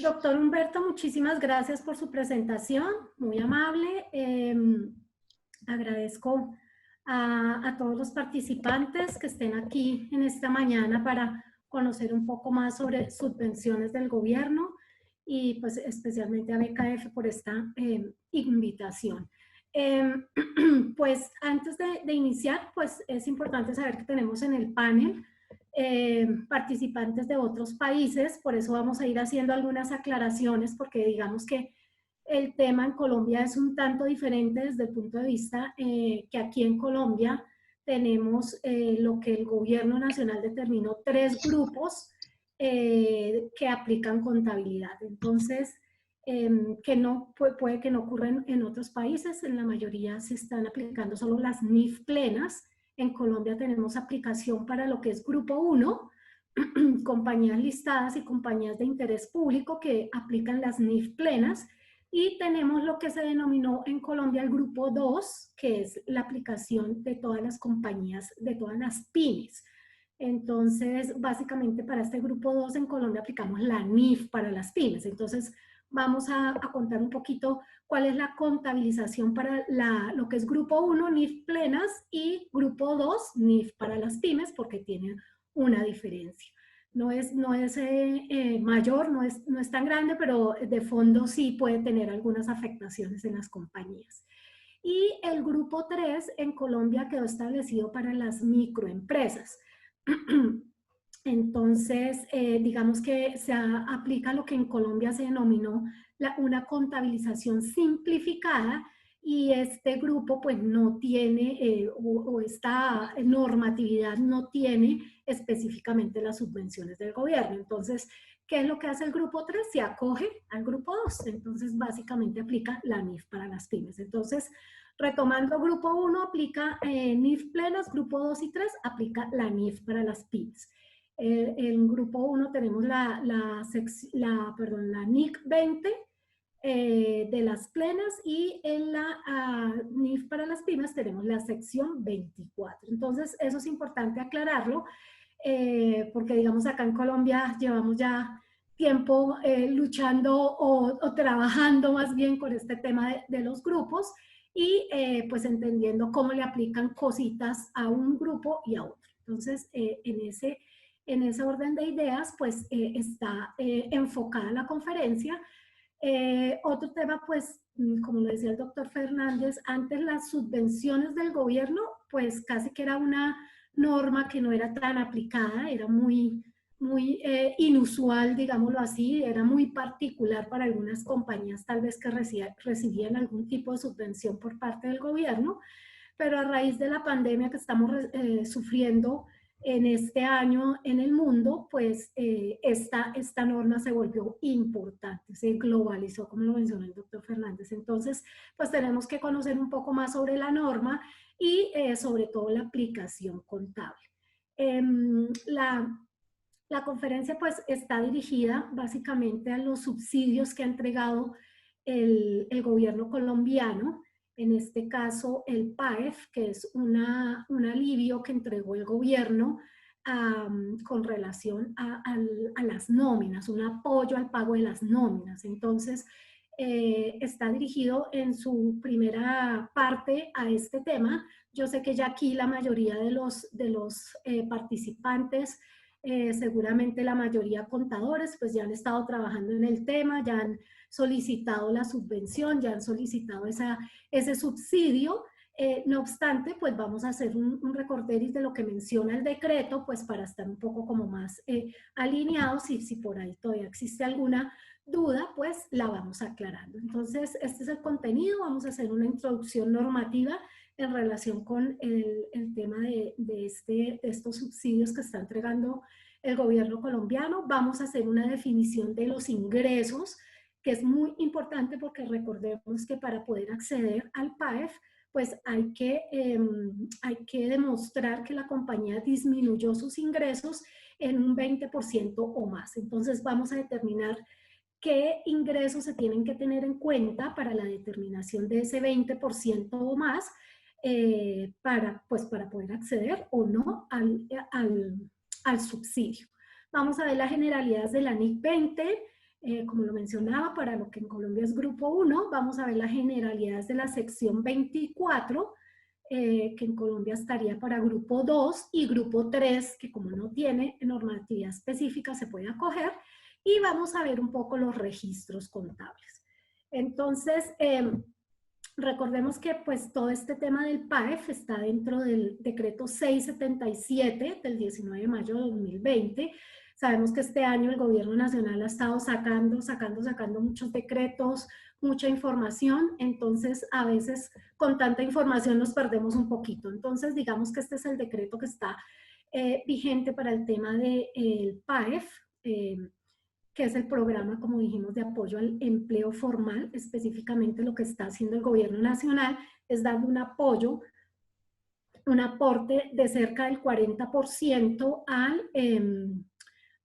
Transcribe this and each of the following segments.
Doctor Humberto, muchísimas gracias por su presentación, muy amable. Agradezco a todos los participantes que estén aquí en esta mañana para conocer un poco más sobre subvenciones del gobierno y pues especialmente a BKF por esta invitación. Pues antes de iniciar, pues es importante saber que tenemos en el panel participantes de otros países, por eso vamos a ir haciendo algunas aclaraciones, porque digamos que el tema en Colombia es un tanto diferente desde el punto de vista que aquí en Colombia tenemos lo que el gobierno nacional determinó, tres grupos que aplican contabilidad. Entonces, que no puede que no ocurra en otros países, en la mayoría se están aplicando solo las NIF plenas. En Colombia tenemos aplicación para lo que es Grupo 1, compañías listadas y compañías de interés público que aplican las NIF plenas, y tenemos lo que se denominó en Colombia el Grupo 2, que es la aplicación de todas las compañías, de todas las pymes. Entonces, básicamente para este Grupo 2 en Colombia aplicamos la NIF para las pymes. Entonces, vamos a contar un poquito cuál es la contabilización para lo que es Grupo 1, NIF plenas, y Grupo 2, NIF para las pymes, porque tienen una diferencia. No es mayor, no es tan grande, pero de fondo sí puede tener algunas afectaciones en las compañías. Y el grupo 3 en Colombia quedó establecido para las microempresas. Entonces, digamos que se aplica lo que en Colombia se denominó una contabilización simplificada, y este grupo pues no tiene, o esta normatividad no tiene específicamente las subvenciones del gobierno. Entonces, ¿qué es lo que hace el grupo 3? Se acoge al grupo 2. Entonces, básicamente aplica la NIF para las pymes. Entonces, retomando, grupo 1 aplica NIF plenas, grupo 2 y 3 aplica la NIF para las pymes. En grupo 1 tenemos la NIC 20 de las plenas, y en la NIF para las pymes tenemos la sección 24. Entonces, eso es importante aclararlo, porque digamos acá en Colombia llevamos ya tiempo luchando o trabajando más bien con este tema de los grupos, y pues entendiendo cómo le aplican cositas a un grupo y a otro. Entonces, en ese orden de ideas, pues está enfocada la conferencia. Otro tema, pues, como lo decía el doctor Fernández, antes las subvenciones del gobierno, pues casi que era una norma que no era tan aplicada, era muy inusual, digámoslo así, era muy particular para algunas compañías tal vez que recibían algún tipo de subvención por parte del gobierno, pero a raíz de la pandemia que estamos sufriendo en este año en el mundo, pues esta norma se volvió importante, se globalizó, como lo mencionó el doctor Fernández. Entonces, pues tenemos que conocer un poco más sobre la norma y sobre todo la aplicación contable. La conferencia pues está dirigida básicamente a los subsidios que ha entregado el gobierno colombiano, en este caso el PAEF, que es un alivio que entregó el gobierno con relación a las nóminas, un apoyo al pago de las nóminas. Entonces, está dirigido en su primera parte a este tema. Yo sé que ya aquí la mayoría de los participantes, seguramente la mayoría contadores, pues ya han estado trabajando en el tema, ya han solicitado la subvención, ya han solicitado ese subsidio. No obstante, pues vamos a hacer un recorderis de lo que menciona el decreto, pues para estar un poco como más alineados, y si por ahí todavía existe alguna duda, pues la vamos aclarando. Entonces, este es el contenido. Vamos a hacer una introducción normativa en relación con el tema de estos subsidios que está entregando el gobierno colombiano. Vamos a hacer una definición de los ingresos, que es muy importante, porque recordemos que para poder acceder al PAEF, pues hay que demostrar que la compañía disminuyó sus ingresos en un 20% o más. Entonces vamos a determinar qué ingresos se tienen que tener en cuenta para la determinación de ese 20% o más, pues para poder acceder o no al subsidio. Vamos a ver las generalidades de la NIC 20, como lo mencionaba, para lo que en Colombia es Grupo 1, vamos a ver las generalidades de la sección 24, que en Colombia estaría para Grupo 2, y Grupo 3, que como no tiene normatividad específica, se puede acoger, y vamos a ver un poco los registros contables. Entonces, recordemos que pues todo este tema del PAEF está dentro del decreto 677 del 19 de mayo de 2020. Sabemos que este año el gobierno nacional ha estado sacando muchos decretos, mucha información, entonces a veces con tanta información nos perdemos un poquito. Entonces digamos que este es el decreto que está vigente para el tema del PAEF, que es el programa, como dijimos, de apoyo al empleo formal. Específicamente lo que está haciendo el gobierno nacional es dando un apoyo, un aporte de cerca del 40%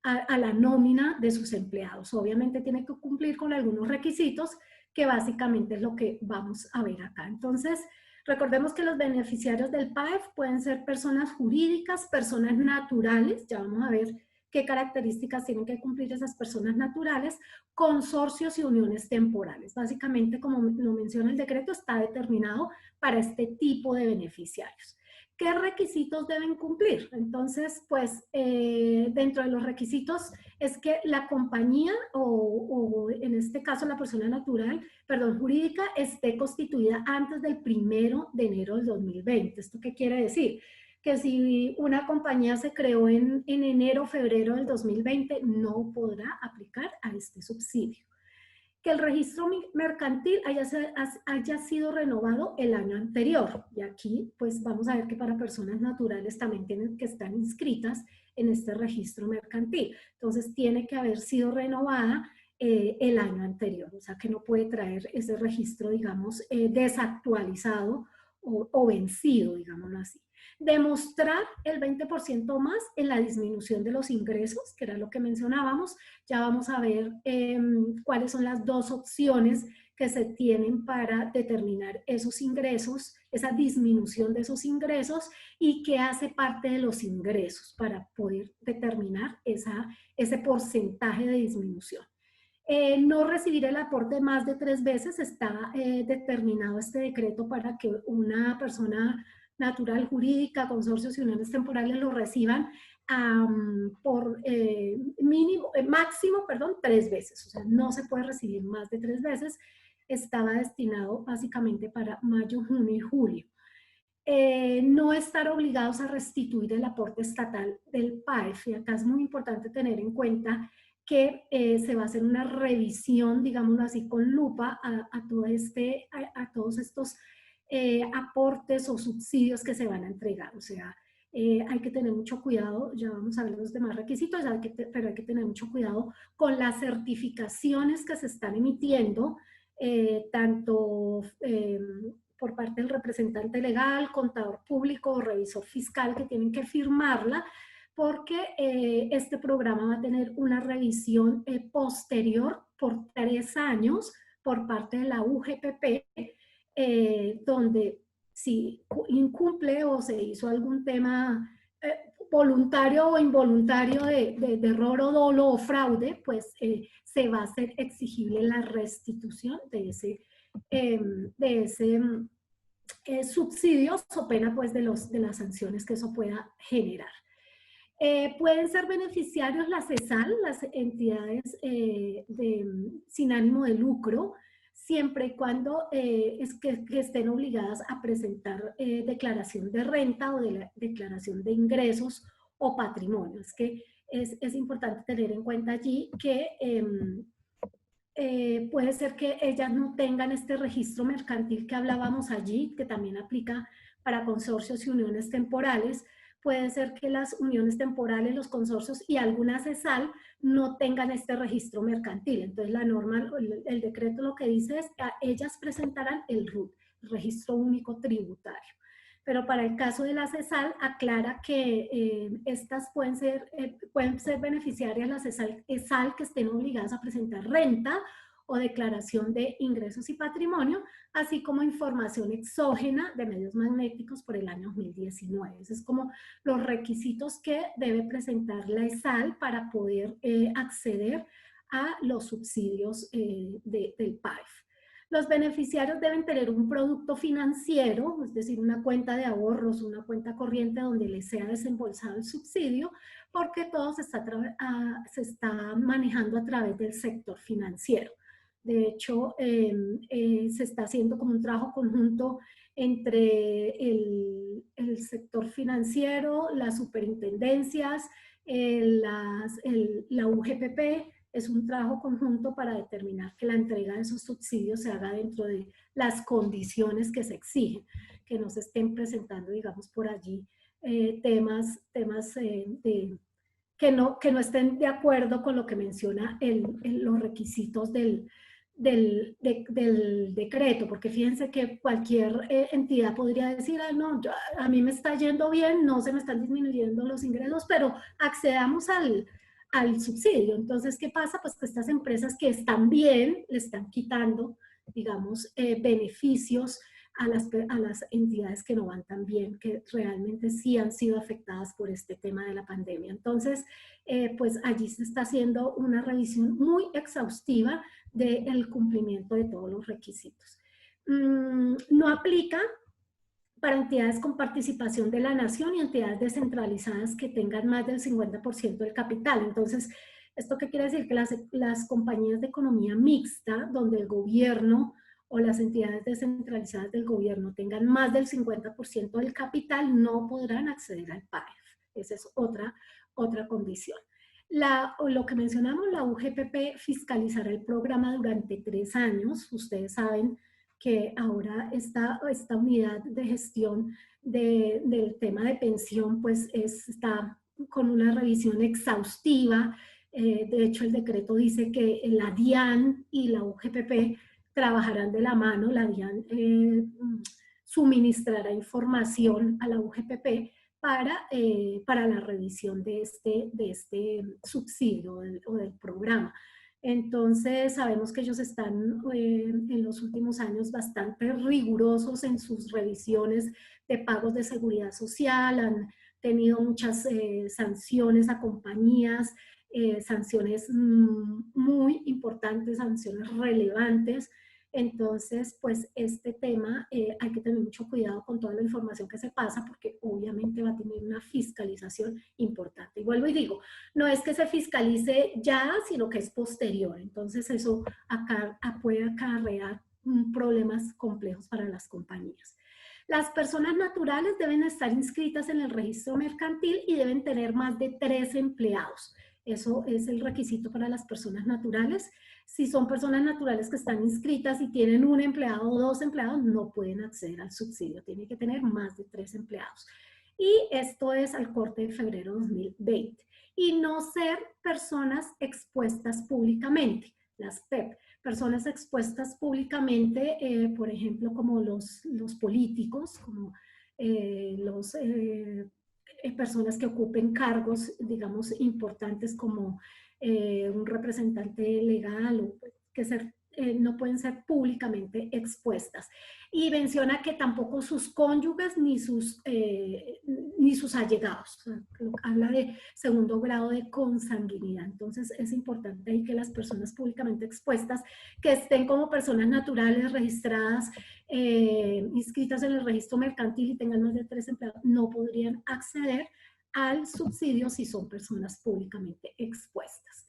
a la nómina de sus empleados. Obviamente tiene que cumplir con algunos requisitos, que básicamente es lo que vamos a ver acá. Entonces, recordemos que los beneficiarios del PAEF pueden ser personas jurídicas, personas naturales, ya vamos a ver qué características tienen que cumplir esas personas naturales, consorcios y uniones temporales. Básicamente, como lo menciona el decreto, está determinado para este tipo de beneficiarios. ¿Qué requisitos deben cumplir? Entonces, pues, dentro de los requisitos es que la compañía o en este caso la persona natural, perdón, jurídica, esté constituida antes del 1 de enero del 2020. ¿Esto qué quiere decir? Que si una compañía se creó en enero o febrero del 2020, no podrá aplicar a este subsidio. Que el registro mercantil haya sido renovado el año anterior. Y aquí, pues vamos a ver que para personas naturales también tienen que estar inscritas en este registro mercantil. Entonces, tiene que haber sido renovada el año anterior. O sea, que no puede traer ese registro, digamos, desactualizado o vencido, digámoslo así. Demostrar el 20% más en la disminución de los ingresos, que era lo que mencionábamos. Ya vamos a ver cuáles son las dos opciones que se tienen para determinar esos ingresos, esa disminución de esos ingresos, y qué hace parte de los ingresos para poder determinar ese porcentaje de disminución. No recibir el aporte más de 3 veces. Está determinado este decreto para que una persona natural, jurídica, consorcios y uniones temporales lo reciban por máximo, 3 veces. O sea, no se puede recibir más de 3 veces. Estaba destinado básicamente para mayo, junio y julio. No estar obligados a restituir el aporte estatal del PAEF. Y acá es muy importante tener en cuenta que se va a hacer una revisión, digámoslo así, con lupa a todos estos aportes o subsidios que se van a entregar. O sea, hay que tener mucho cuidado, ya vamos a ver los demás requisitos, pero hay que tener mucho cuidado con las certificaciones que se están emitiendo, tanto por parte del representante legal, contador público o revisor fiscal, que tienen que firmarla, porque este programa va a tener una revisión posterior por 3 años por parte de la UGPP, donde si incumple o se hizo algún tema voluntario o involuntario de error o dolo o fraude, pues se va a hacer exigible la restitución de ese subsidio, o pena pues de las sanciones que eso pueda generar. Pueden ser beneficiarios las CESAL, las entidades sin ánimo de lucro, siempre y cuando que estén obligadas a presentar declaración de renta o declaración de ingresos o patrimonio. Es que es importante tener en cuenta allí que puede ser que ellas no tengan este registro mercantil que hablábamos allí, que también aplica para consorcios y uniones temporales. Puede ser que las uniones temporales, los consorcios y algunas CESAL no tengan este registro mercantil. Entonces la norma, el decreto lo que dice es que ellas presentarán el RUT, el Registro Único Tributario. Pero para el caso de la CESAL aclara que estas pueden ser beneficiarias las CESAL que estén obligadas a presentar renta o declaración de ingresos y patrimonio, así como información exógena de medios magnéticos por el año 2019. Esos es como los requisitos que debe presentar la ESAL para poder acceder a los subsidios del PAEF. Los beneficiarios deben tener un producto financiero, es decir, una cuenta de ahorros, una cuenta corriente donde les sea desembolsado el subsidio, porque todo se está manejando a través del sector financiero. De hecho, se está haciendo como un trabajo conjunto entre el sector financiero, las superintendencias, la UGPP. Es un trabajo conjunto para determinar que la entrega de esos subsidios se haga dentro de las condiciones que se exigen, que no se estén presentando, digamos, por allí temas que no estén de acuerdo con lo que menciona los requisitos del decreto, porque fíjense que cualquier entidad podría decir, ah, no, a mí me está yendo bien, no se me están disminuyendo los ingresos, pero accedamos al subsidio. Entonces, ¿qué pasa? Pues que estas empresas que están bien, le están quitando, digamos, beneficios a las entidades que no van tan bien, que realmente sí han sido afectadas por este tema de la pandemia. Entonces, pues allí se está haciendo una revisión muy exhaustiva del cumplimiento de todos los requisitos. No aplica para entidades con participación de la nación y entidades descentralizadas que tengan más del 50% del capital. Entonces, ¿esto qué quiere decir? Que las compañías de economía mixta, donde el gobierno o las entidades descentralizadas del gobierno tengan más del 50% del capital, no podrán acceder al PAEF. Esa es otra condición. Lo que mencionamos, la UGPP fiscalizará el programa durante 3 años. Ustedes saben que ahora esta unidad de gestión del tema de pensión pues está con una revisión exhaustiva. De hecho, el decreto dice que la DIAN y la UGPP trabajarán de la mano. La DIAN suministrará información a la UGPP para la revisión de este subsidio o del programa. Entonces, sabemos que ellos están en los últimos años bastante rigurosos en sus revisiones de pagos de seguridad social, han tenido muchas sanciones a compañías, sanciones muy importantes, sanciones relevantes. Entonces, pues este tema hay que tener mucho cuidado con toda la información que se pasa porque obviamente va a tener una fiscalización importante. Y vuelvo y digo, no es que se fiscalice ya, sino que es posterior. Entonces, eso puede acarrear problemas complejos para las compañías. Las personas naturales deben estar inscritas en el registro mercantil y deben tener más de 3 empleados. Eso es el requisito para las personas naturales. Si son personas naturales que están inscritas y tienen 1 empleado o 2 empleados, no pueden acceder al subsidio. Tienen que tener más de 3 empleados. Y esto es al corte de febrero de 2020. Y no ser personas expuestas públicamente, las PEP. Personas expuestas públicamente, por ejemplo, como los políticos, como personas que ocupen cargos, digamos, importantes como un representante legal o que no pueden ser públicamente expuestas. Y menciona que tampoco sus cónyuges ni sus allegados. Habla de segundo grado de consanguinidad. Entonces es importante ahí que las personas públicamente expuestas que estén como personas naturales registradas, inscritas en el registro mercantil y tengan más de 3 empleados, no podrían acceder al subsidio si son personas públicamente expuestas.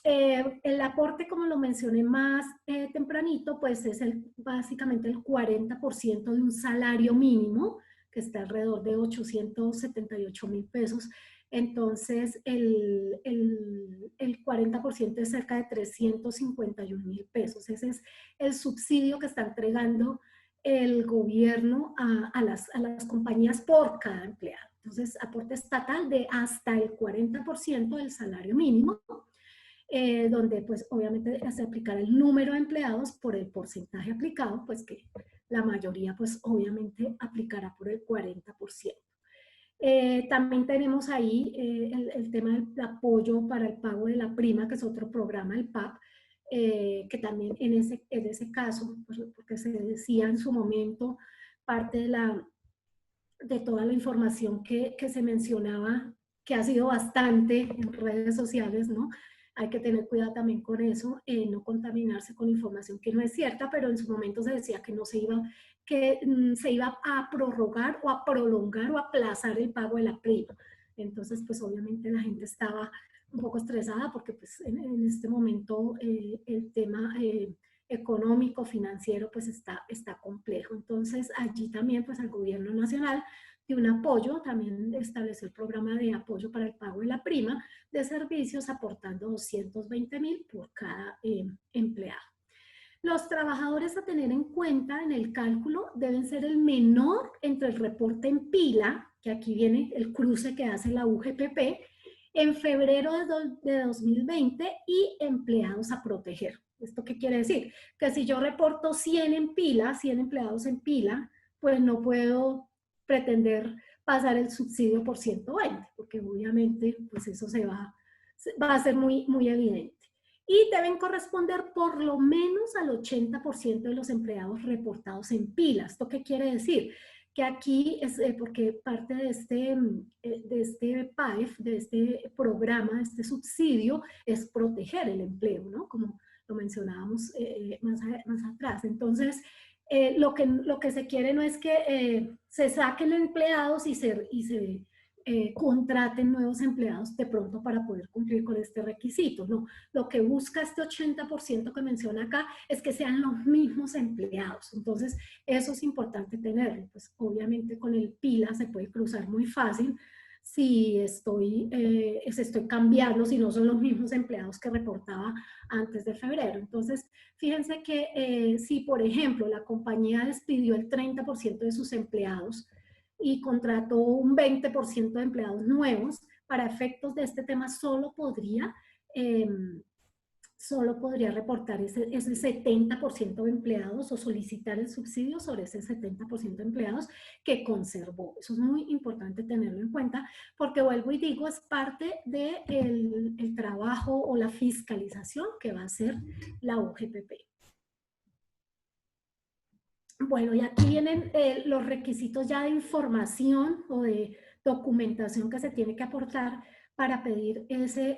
El aporte, como lo mencioné más tempranito, pues es básicamente el 40% de un salario mínimo, que está alrededor de 878,000 pesos. Entonces, el 40% es cerca de 351,000 pesos. Ese es el subsidio que está entregando el gobierno a las compañías por cada empleado. Entonces, aporte estatal de hasta el 40% del salario mínimo, donde pues obviamente se aplicará el número de empleados por el porcentaje aplicado, pues que la mayoría pues obviamente aplicará por el 40%. También tenemos ahí el tema del apoyo para el pago de la prima, que es otro programa, el PAP, que también en ese caso, pues, porque se decía en su momento, parte de toda la información que se mencionaba, que ha sido bastante en redes sociales, ¿no? hay que tener cuidado también con eso, no contaminarse con información que no es cierta, pero en su momento se decía que no se iba, que se iba a prorrogar o a prolongar o a aplazar el pago de la prima. Entonces, pues obviamente la gente estaba un poco estresada porque pues en este momento el tema económico, financiero, pues está complejo. Entonces, allí también pues el gobierno nacional dio un apoyo, también estableció el programa de apoyo para el pago de la prima de servicios, aportando 220.000 por cada empleado. Los trabajadores a tener en cuenta en el cálculo deben ser el menor entre el reporte en pila, que aquí viene el cruce que hace la UGPP, en febrero de 2020 y empleados a proteger. ¿Esto qué quiere decir? Que si yo reporto 100 en pila, 100 empleados en pila, pues no puedo pretender pasar el subsidio por 120, porque obviamente pues eso va a ser muy evidente. Y deben corresponder por lo menos al 80% de los empleados reportados en pilas. ¿Esto qué quiere decir? Que aquí es porque parte de este PAEF, de este programa, de este subsidio, es proteger el empleo, ¿no? Como lo mencionábamos más atrás. Entonces, lo que se quiere no es que se saquen empleados y se contraten nuevos empleados de pronto para poder cumplir con este requisito. No, lo que busca este 80% que menciona acá es que sean los mismos empleados. Entonces, eso es importante tenerlo. Pues obviamente con el PILA se puede cruzar muy fácil si estoy cambiando, si no son los mismos empleados que reportaba antes de febrero. Entonces, fíjense que si, por ejemplo, la compañía despidió el 30% de sus empleados y contrató un 20% de empleados nuevos, para efectos de este tema solo podría reportar ese 70% de empleados o solicitar el subsidio sobre ese 70% de empleados que conservó. Eso es muy importante tenerlo en cuenta porque, vuelvo y digo, es parte del trabajo o la fiscalización que va a hacer la UGPP. Bueno, y aquí vienen los requisitos ya de información o de documentación que se tiene que aportar para pedir ese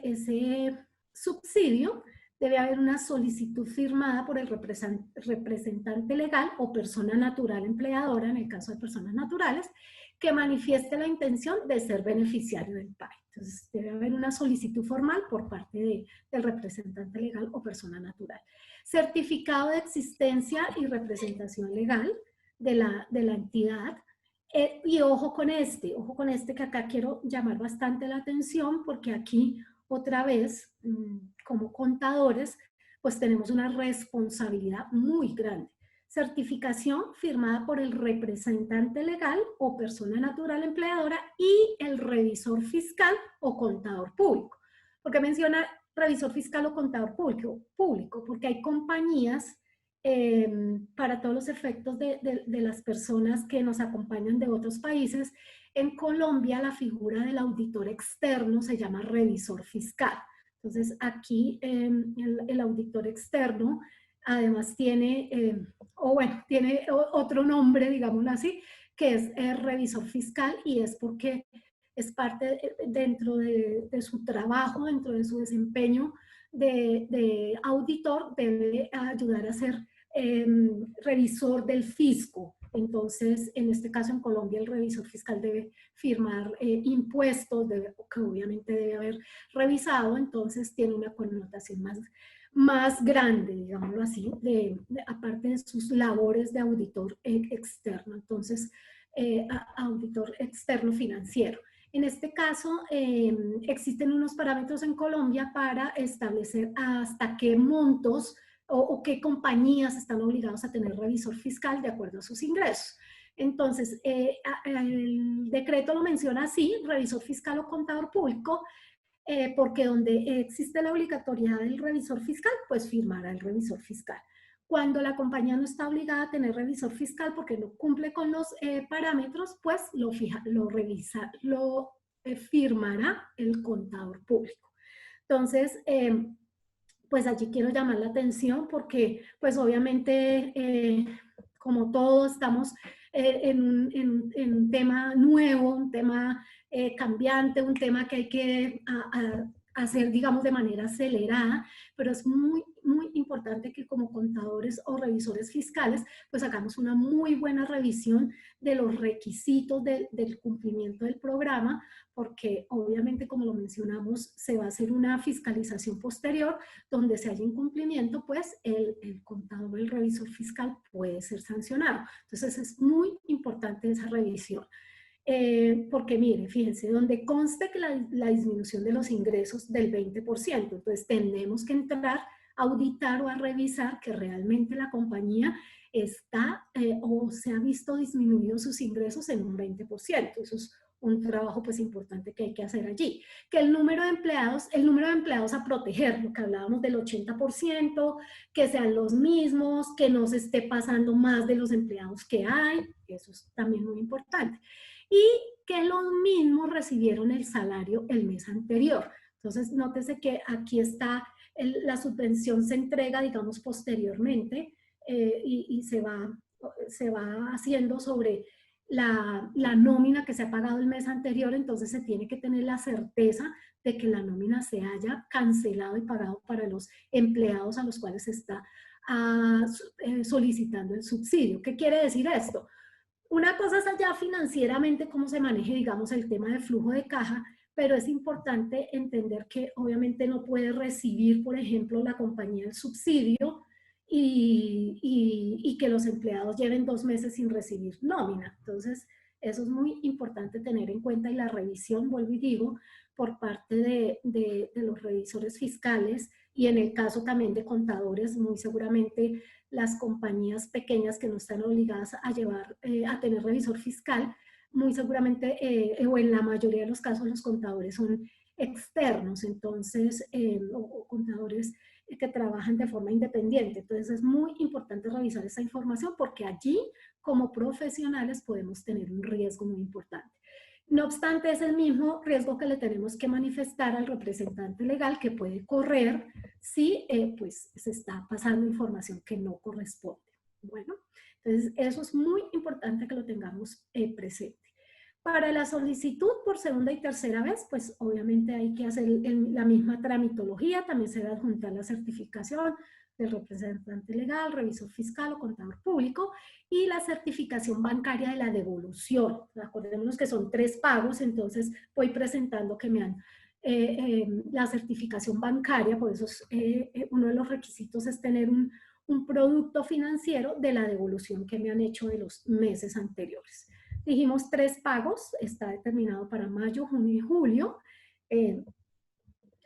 subsidio. Debe haber una solicitud firmada por el representante legal o persona natural empleadora, en el caso de personas naturales, que manifieste la intención de ser beneficiario del PAE. Entonces, debe haber una solicitud formal por parte del representante legal o persona natural. Certificado de existencia y representación legal de la entidad. Y ojo con este que acá quiero llamar bastante la atención porque aquí otra vez, como contadores, pues tenemos una responsabilidad muy grande. Certificación firmada por el representante legal o persona natural empleadora y el revisor fiscal o contador público. Porque menciona revisor fiscal o contador público, porque hay compañías para todos los efectos de las personas que nos acompañan de otros países. En Colombia la figura del auditor externo se llama revisor fiscal. Entonces aquí el auditor externo además tiene, tiene otro nombre, digámoslo así, que es revisor fiscal, y es porque es parte dentro de su trabajo, dentro de su desempeño de auditor, debe ayudar a ser revisor del fisco. Entonces, en este caso en Colombia, el revisor fiscal debe firmar impuestos, que obviamente debe haber revisado, entonces tiene una connotación más grande, digámoslo así, aparte de sus labores de auditor externo. Entonces, auditor externo financiero. En este caso, existen unos parámetros en Colombia para establecer hasta qué montos o qué compañías están obligados a tener revisor fiscal de acuerdo a sus ingresos. Entonces, el decreto lo menciona así, revisor fiscal o contador público, porque donde existe la obligatoriedad del revisor fiscal, pues firmará el revisor fiscal. Cuando la compañía no está obligada a tener revisor fiscal porque no cumple con los parámetros, pues lo firmará el contador público. Entonces, pues allí quiero llamar la atención porque, pues obviamente, como todos estamos en un tema nuevo, un tema cambiante, un tema que hay que hacer, digamos, de manera acelerada, pero es muy, muy importante que como contadores o revisores fiscales, pues hagamos una muy buena revisión de los requisitos del cumplimiento del programa, porque obviamente, como lo mencionamos, se va a hacer una fiscalización posterior donde si hay incumplimiento, pues el contador, el revisor fiscal puede ser sancionado. Entonces es muy importante esa revisión. Porque mire, fíjense, donde conste que la disminución de los ingresos del 20%, entonces tenemos que entrar a auditar o a revisar que realmente la compañía está o se ha visto disminuido sus ingresos en un 20%. Eso es un trabajo pues importante que hay que hacer allí. Que el número de empleados a proteger, lo que hablábamos del 80%, que sean los mismos, que no se esté pasando más de los empleados que hay, eso es también muy importante. Y que los mismos recibieron el salario el mes anterior. Entonces, nótese que aquí está, la subvención se entrega, digamos, posteriormente y se va haciendo sobre la nómina que se ha pagado el mes anterior, entonces se tiene que tener la certeza de que la nómina se haya cancelado y pagado para los empleados a los cuales se está solicitando el subsidio. ¿Qué quiere decir esto? Una cosa es allá financieramente cómo se maneje, digamos, el tema de flujo de caja, pero es importante entender que obviamente no puede recibir, por ejemplo, la compañía el subsidio y que los empleados lleven 2 meses sin recibir nómina. Entonces, eso es muy importante tener en cuenta y la revisión, vuelvo y digo, por parte de los revisores fiscales y en el caso también de contadores, muy seguramente las compañías pequeñas que no están obligadas a llevar, a tener revisor fiscal, muy seguramente, o en la mayoría de los casos, los contadores son externos, entonces, o contadores que trabajan de forma independiente. Entonces, es muy importante revisar esa información porque allí, como profesionales, podemos tener un riesgo muy importante. No obstante, es el mismo riesgo que le tenemos que manifestar al representante legal que puede correr si pues se está pasando información que no corresponde. Bueno, entonces eso es muy importante que lo tengamos presente. Para la solicitud por segunda y tercera vez, pues obviamente hay que hacer la misma tramitología, también se debe adjuntar la certificación del representante legal, revisor fiscal o contador público y la certificación bancaria de la devolución. Acordémonos que son 3 pagos, entonces voy presentando que me han la certificación bancaria, por eso es, uno de los requisitos es tener un producto financiero de la devolución que me han hecho de los meses anteriores. Dijimos 3 pagos, está determinado para mayo, junio y julio.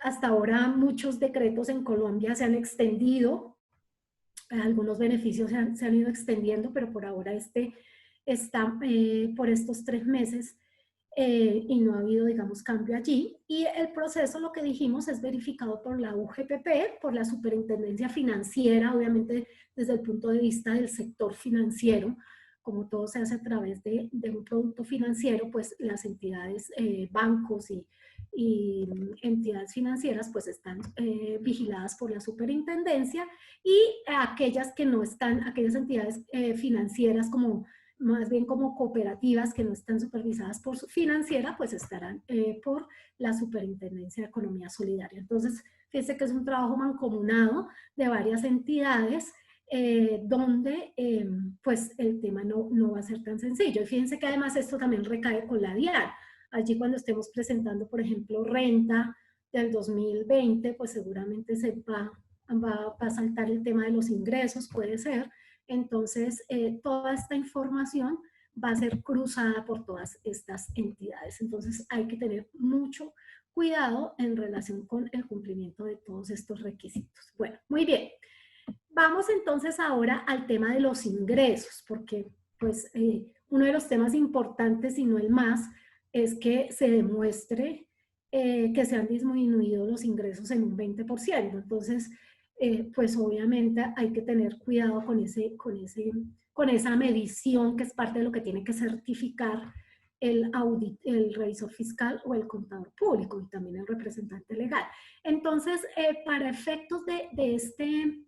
Hasta ahora muchos decretos en Colombia se han extendido, algunos beneficios se han ido extendiendo, pero por ahora este está por estos 3 meses y no ha habido, digamos, cambio allí. Y el proceso, lo que dijimos, es verificado por la UGPP, por la Superintendencia Financiera, obviamente desde el punto de vista del sector financiero, como todo se hace a través de un producto financiero, pues las entidades, bancos y entidades financieras pues están vigiladas por la superintendencia y aquellas que no están, aquellas entidades financieras como más bien como cooperativas que no están supervisadas por su financiera, pues estarán por la Superintendencia de Economía Solidaria. Entonces, fíjense que es un trabajo mancomunado de varias entidades donde pues el tema no va a ser tan sencillo. Y fíjense que además esto también recae con la DIAN. Allí cuando estemos presentando, por ejemplo, renta del 2020, pues seguramente va a saltar el tema de los ingresos, puede ser. Entonces, toda esta información va a ser cruzada por todas estas entidades. Entonces, hay que tener mucho cuidado en relación con el cumplimiento de todos estos requisitos. Bueno, muy bien. Vamos entonces ahora al tema de los ingresos, porque pues uno de los temas importantes, y no el más, es que se demuestre que se han disminuido los ingresos en un 20%. Entonces, pues obviamente hay que tener cuidado con esa medición que es parte de lo que tiene que certificar el revisor fiscal o el contador público y también el representante legal. Entonces, para efectos de este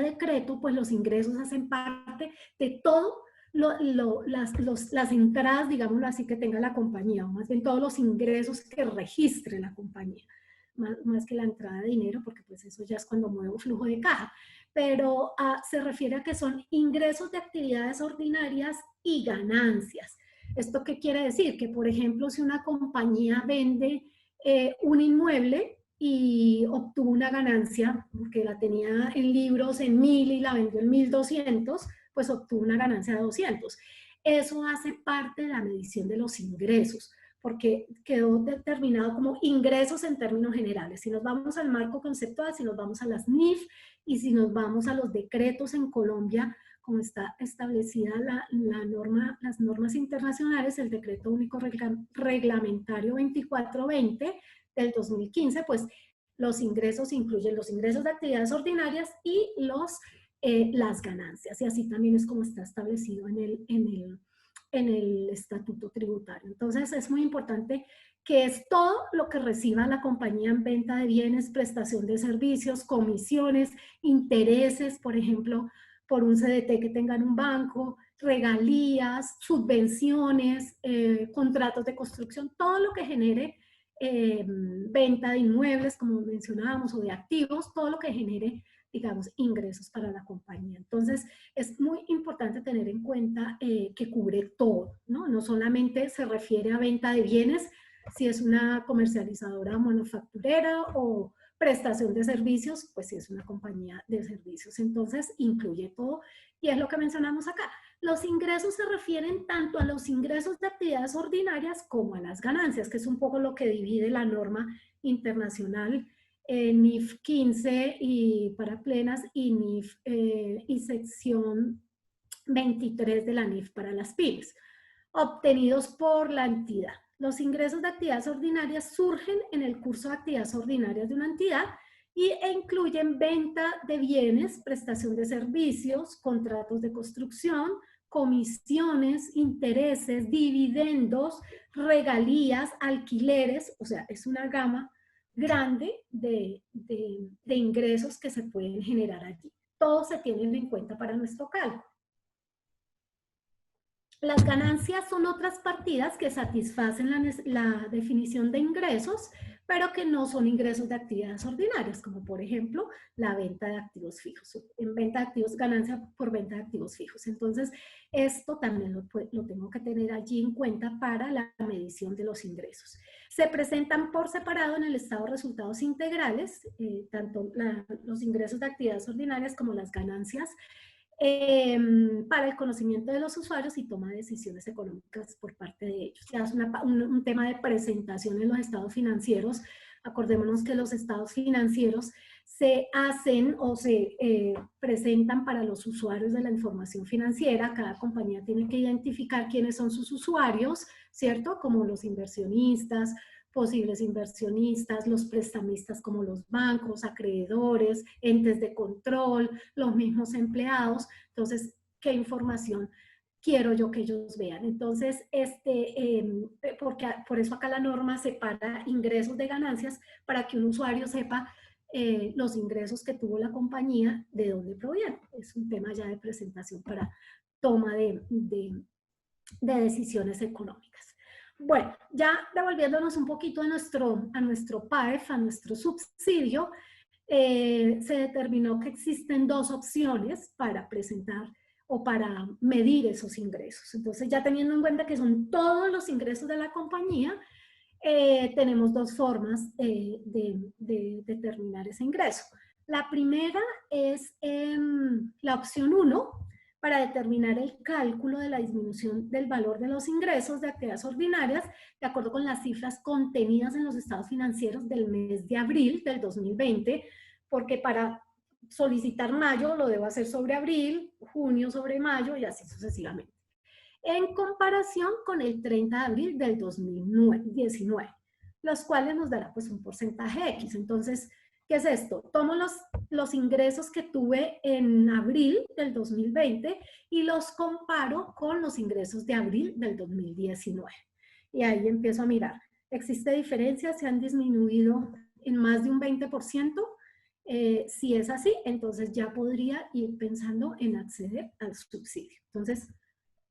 decreto, pues los ingresos hacen parte de todo las entradas, digámoslo así, que tenga la compañía, o más bien todos los ingresos que registre la compañía, más que la entrada de dinero, porque pues eso ya es cuando muevo flujo de caja, pero se refiere a que son ingresos de actividades ordinarias y ganancias. ¿Esto qué quiere decir? Que, por ejemplo, si una compañía vende un inmueble y obtuvo una ganancia, porque la tenía en libros en 1000 y la vendió en 1200, pues obtuvo una ganancia de 200. Eso hace parte de la medición de los ingresos, porque quedó determinado como ingresos en términos generales. Si nos vamos al marco conceptual, si nos vamos a las NIF y si nos vamos a los decretos en Colombia, como está establecida las normas internacionales, el Decreto Único Reglamentario 2420 del 2015, pues los ingresos incluyen los ingresos de actividades ordinarias y las ganancias. Y así también es como está establecido en el estatuto tributario. Entonces es muy importante que es todo lo que reciba la compañía en venta de bienes, prestación de servicios, comisiones, intereses, por ejemplo, por un CDT que tenga en un banco, regalías, subvenciones, contratos de construcción, todo lo que genere venta de inmuebles, como mencionábamos, o de activos, todo lo que genere, digamos, ingresos para la compañía. Entonces, es muy importante tener en cuenta que cubre todo, ¿no? No solamente se refiere a venta de bienes, si es una comercializadora manufacturera o prestación de servicios, pues si es una compañía de servicios. Entonces, incluye todo y es lo que mencionamos acá. Los ingresos se refieren tanto a los ingresos de actividades ordinarias como a las ganancias, que es un poco lo que divide la norma internacional NIF 15 y para plenas y NIF y sección 23 de la NIF para las pymes, obtenidos por la entidad. Los ingresos de actividades ordinarias surgen en el curso de actividades ordinarias de una entidad e incluyen venta de bienes, prestación de servicios, contratos de construcción, comisiones, intereses, dividendos, regalías, alquileres, o sea, es una gama grande de ingresos que se pueden generar allí. Todos se tienen en cuenta para nuestro cálculo. Las ganancias son otras partidas que satisfacen la definición de ingresos, pero que no son ingresos de actividades ordinarias, como por ejemplo la venta de activos fijos. En venta de activos, ganancia por venta de activos fijos. Entonces, esto también lo tengo que tener allí en cuenta para la medición de los ingresos. Se presentan por separado en el estado de resultados integrales, tanto los ingresos de actividades ordinarias como las ganancias, para el conocimiento de los usuarios y toma de decisiones económicas por parte de ellos. Ya es un tema de presentación en los estados financieros. Acordémonos que los estados financieros se hacen o se presentan para los usuarios de la información financiera. Cada compañía tiene que identificar quiénes son sus usuarios, ¿cierto? Como los inversionistas, posibles inversionistas, los prestamistas como los bancos, acreedores, entes de control, los mismos empleados. Entonces, ¿qué información quiero yo que ellos vean? Entonces, porque por eso acá la norma separa ingresos de ganancias para que un usuario sepa los ingresos que tuvo la compañía, de dónde provienen. Es un tema ya de presentación para toma de decisiones económicas. Bueno, ya devolviéndonos un poquito a nuestro PAEF, a nuestro subsidio, se determinó que existen dos opciones para presentar o para medir esos ingresos. Entonces, ya teniendo en cuenta que son todos los ingresos de la compañía, tenemos dos formas de determinar ese ingreso. La primera es la opción 1, para determinar el cálculo de la disminución del valor de los ingresos de actividades ordinarias, de acuerdo con las cifras contenidas en los estados financieros del mes de abril del 2020, porque para solicitar mayo lo debo hacer sobre abril, junio sobre mayo y así sucesivamente, en comparación con el 30 de abril del 2019, los cuales nos dará pues un porcentaje X. Entonces, ¿qué es esto? Tomo los ingresos que tuve en abril del 2020 y los comparo con los ingresos de abril del 2019. Y ahí empiezo a mirar. ¿Existe diferencia? ¿Se han disminuido en más de un 20%? Si es así, entonces ya podría ir pensando en acceder al subsidio. Entonces,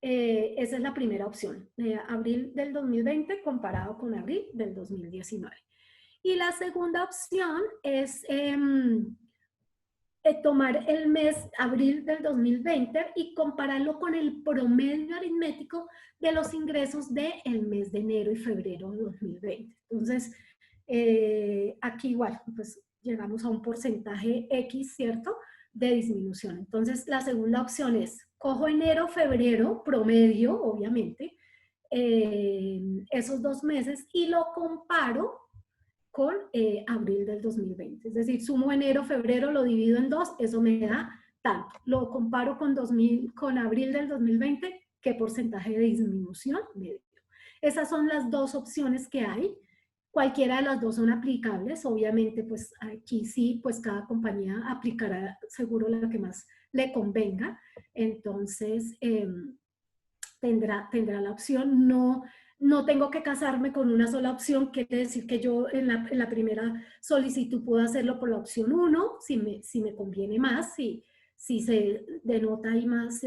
Esa es la primera opción, abril del 2020 comparado con abril del 2019. Y la segunda opción es tomar el mes abril del 2020 y compararlo con el promedio aritmético de los ingresos del mes de enero y febrero de 2020. Entonces, aquí igual, pues llegamos a un porcentaje X, ¿cierto?, de disminución. Entonces, la segunda opción es, cojo enero, febrero, promedio, obviamente, esos 2 meses y lo comparo con abril del 2020. Es decir, sumo enero, febrero, lo divido en 2, eso me da tanto. Lo comparo con abril del 2020, ¿qué porcentaje de disminución me dio? Esas son las dos opciones que hay. Cualquiera de las dos son aplicables. Obviamente, pues aquí sí, pues cada compañía aplicará seguro la que más le convenga. Entonces, tendrá la opción. No tengo que casarme con una sola opción, quiere decir que yo en la primera solicitud puedo hacerlo por la opción 1, si me conviene más, si se denota ahí más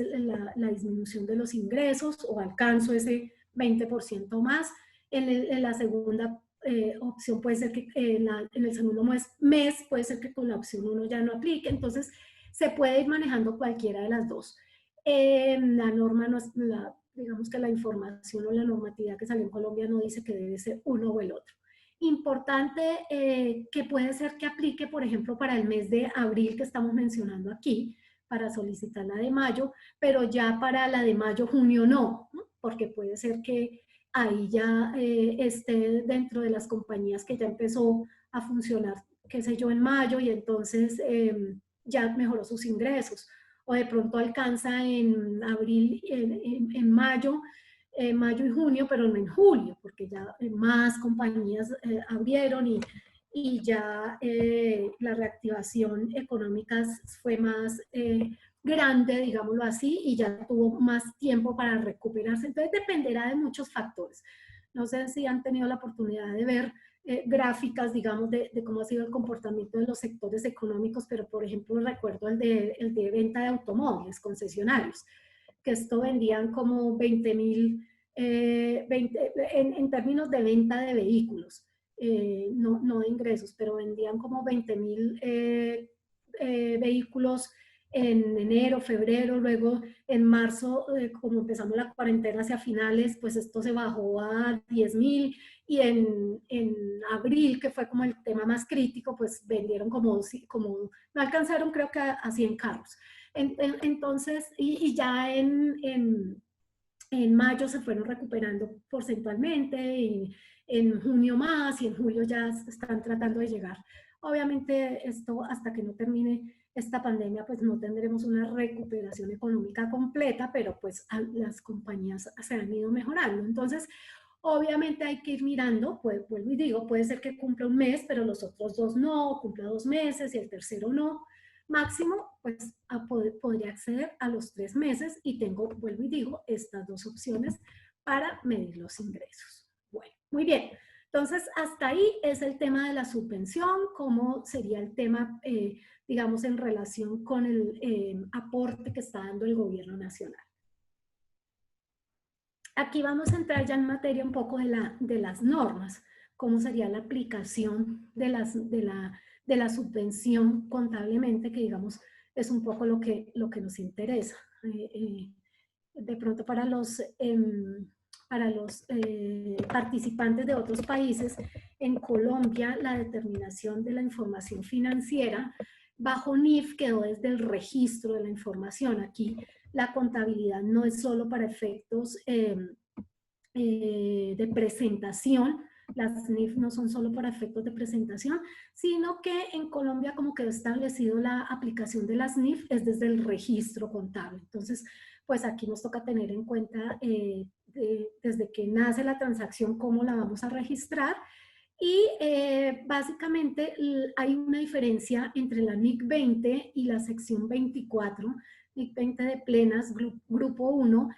la disminución de los ingresos o alcanzo ese 20% más. En la segunda opción puede ser que en el segundo mes puede ser que con la opción 1 ya no aplique, entonces se puede ir manejando cualquiera de las dos. La norma no es, digamos que la información o la normatividad que salió en Colombia no dice que debe ser uno o el otro. Importante que puede ser que aplique, por ejemplo, para el mes de abril que estamos mencionando aquí, para solicitar la de mayo, pero ya para la de mayo, junio no, ¿no? Porque puede ser que ahí ya esté dentro de las compañías que ya empezó a funcionar, qué sé yo, en mayo y entonces ya mejoró sus ingresos o de pronto alcanza en abril, en mayo, mayo y junio, pero no en julio, porque ya más compañías abrieron y ya la reactivación económica fue más grande, digámoslo así, y ya tuvo más tiempo para recuperarse. Entonces dependerá de muchos factores. No sé si han tenido la oportunidad de ver gráficas, digamos, de cómo ha sido el comportamiento de los sectores económicos, pero por ejemplo recuerdo el de venta de automóviles, concesionarios, que esto vendían como 20.000, en términos de venta de vehículos, no de ingresos, pero vendían como 20.000 vehículos en enero, febrero, luego en marzo, como empezamos la cuarentena hacia finales, pues esto se bajó a 10.000 y en abril, que fue como el tema más crítico, pues vendieron no alcanzaron creo que a 100 carros. Entonces, y ya en mayo se fueron recuperando porcentualmente, y en junio más, y en julio ya están tratando de llegar. Obviamente esto hasta que no termine esta pandemia, pues no tendremos una recuperación económica completa, pero pues las compañías se han ido mejorando. Entonces, obviamente hay que ir mirando, pues, vuelvo y digo, puede ser que cumpla un mes, pero los otros 2 no, cumpla 2 meses y el tercero no. Máximo, pues podría acceder a los 3 meses y tengo, vuelvo y digo, estas dos opciones para medir los ingresos. Bueno, muy bien. Entonces, hasta ahí es el tema de la subvención, cómo sería el tema, digamos, en relación con el aporte que está dando el gobierno nacional. Aquí vamos a entrar ya en materia un poco de las normas, cómo sería la aplicación de la subvención contablemente, que digamos es un poco lo que nos interesa. De pronto para los participantes de otros países, en Colombia la determinación de la información financiera bajo NIF quedó desde el registro de la información. Aquí la contabilidad no es solo para efectos de presentación, las NIF no son solo para efectos de presentación, sino que en Colombia como quedó establecido la aplicación de las NIF es desde el registro contable. Entonces, pues aquí nos toca tener en cuenta desde que nace la transacción cómo la vamos a registrar. Y básicamente hay una diferencia entre la NIC 20 y la sección 24, NIC 20 de plenas, grupo 1,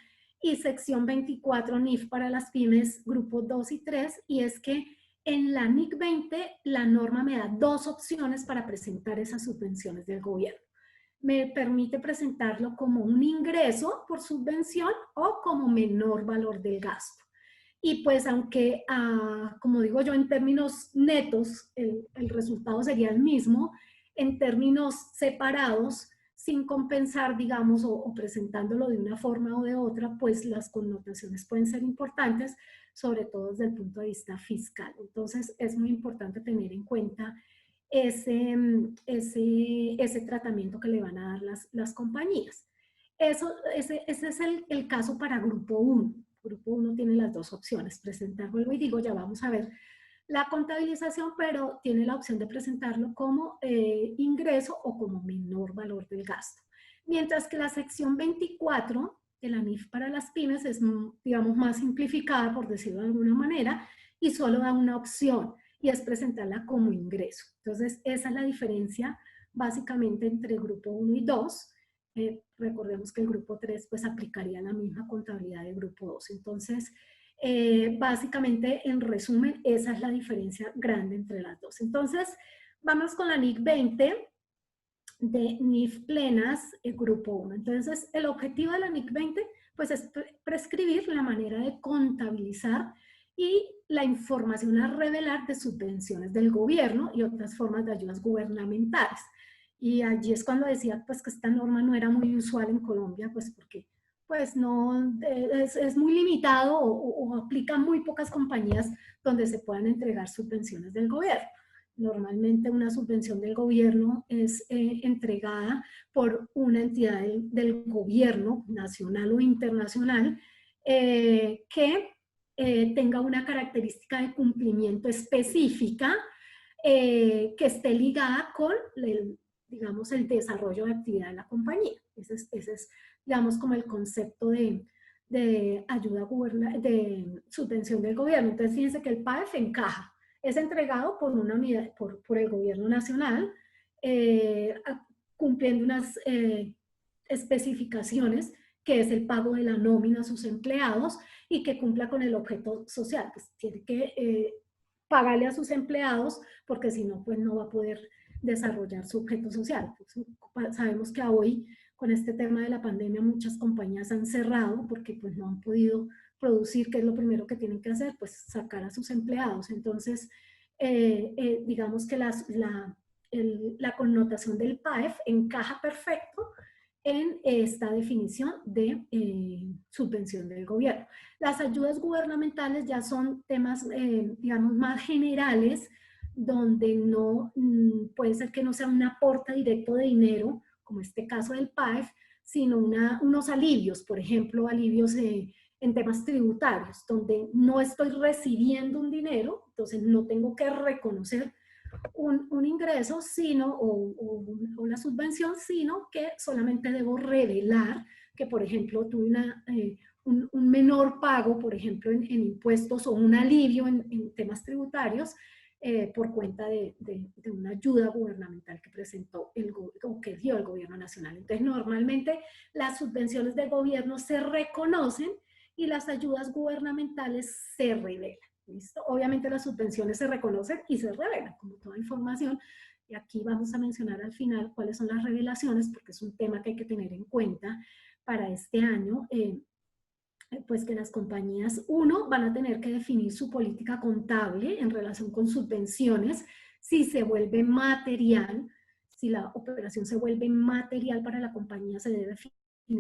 y sección 24 NIF para las pymes, grupo 2 y 3, y es que en la NIC 20 la norma me da 2 opciones para presentar esas subvenciones del gobierno. me permite presentarlo como un ingreso por subvención o como menor valor del gasto. Y pues aunque, como digo yo, en términos netos el resultado sería el mismo, en términos separados, sin compensar, digamos, o presentándolo de una forma o de otra, pues las connotaciones pueden ser importantes, sobre todo desde el punto de vista fiscal. Entonces es muy importante tener en cuenta ese tratamiento que le van a dar las compañías. Ese es el caso para grupo 1. Grupo 1 tiene las dos opciones, presentar, vuelvo y digo, ya vamos a ver la contabilización, pero tiene la opción de presentarlo como ingreso o como menor valor del gasto. Mientras que la sección 24 de la NIF para las pymes es, digamos, más simplificada, por decirlo de alguna manera, y solo da una opción, y es presentarla como ingreso. Entonces, esa es la diferencia básicamente entre grupo 1 y 2. Recordemos que el grupo 3 pues aplicaría la misma contabilidad del grupo 2. Entonces, básicamente, en resumen, esa es la diferencia grande entre las dos. Entonces, vamos con la NIC 20 de NIF plenas, el grupo 1. Entonces, el objetivo de la NIC 20 pues es prescribir la manera de contabilizar y la información a revelar de subvenciones del gobierno y otras formas de ayudas gubernamentales. Y allí es cuando decía pues que esta norma no era muy usual en Colombia, pues porque pues no, es muy limitado o aplica muy pocas compañías donde se puedan entregar subvenciones del gobierno. Normalmente una subvención del gobierno es entregada por una entidad del gobierno nacional o internacional que tenga una característica de cumplimiento específica que esté ligada con digamos, el desarrollo de actividad de la compañía. Ese es digamos, como el concepto de ayuda de subvención del gobierno. Entonces, fíjense que el PAEF encaja. Es entregado por una unidad, por el gobierno nacional, eh, cumpliendo unas especificaciones, que es el pago de la nómina a sus empleados y que cumpla con el objeto social. Pues tiene que pagarle a sus empleados porque si no, pues no va a poder desarrollar su objeto social. Pues, sabemos que hoy, con este tema de la pandemia, muchas compañías han cerrado porque pues no han podido producir, que es lo primero que tienen que hacer, pues sacar a sus empleados. Entonces, digamos que la connotación del PAEF encaja perfecto en esta definición de subvención del gobierno. Las ayudas gubernamentales ya son temas, digamos, más generales, donde no puede ser que no sea un aporte directo de dinero, como este caso del PAEF, sino unos alivios, por ejemplo, alivios en temas tributarios, donde no estoy recibiendo un dinero, entonces no tengo que reconocer un ingreso, sino, o una subvención, sino que solamente debo revelar que, por ejemplo, tuve un menor pago, por ejemplo, en impuestos o un alivio en temas tributarios por cuenta de una ayuda gubernamental que presentó o que dio el gobierno nacional. Entonces, normalmente las subvenciones del gobierno se reconocen y las ayudas gubernamentales se revelan. ¿Listo? Obviamente las subvenciones se reconocen y se revelan, como toda información. Y aquí vamos a mencionar al final cuáles son las revelaciones, porque es un tema que hay que tener en cuenta para este año. Pues que las compañías, uno, van a tener que definir su política contable en relación con subvenciones, si se vuelve material, si la operación se vuelve material para la compañía, se debe definir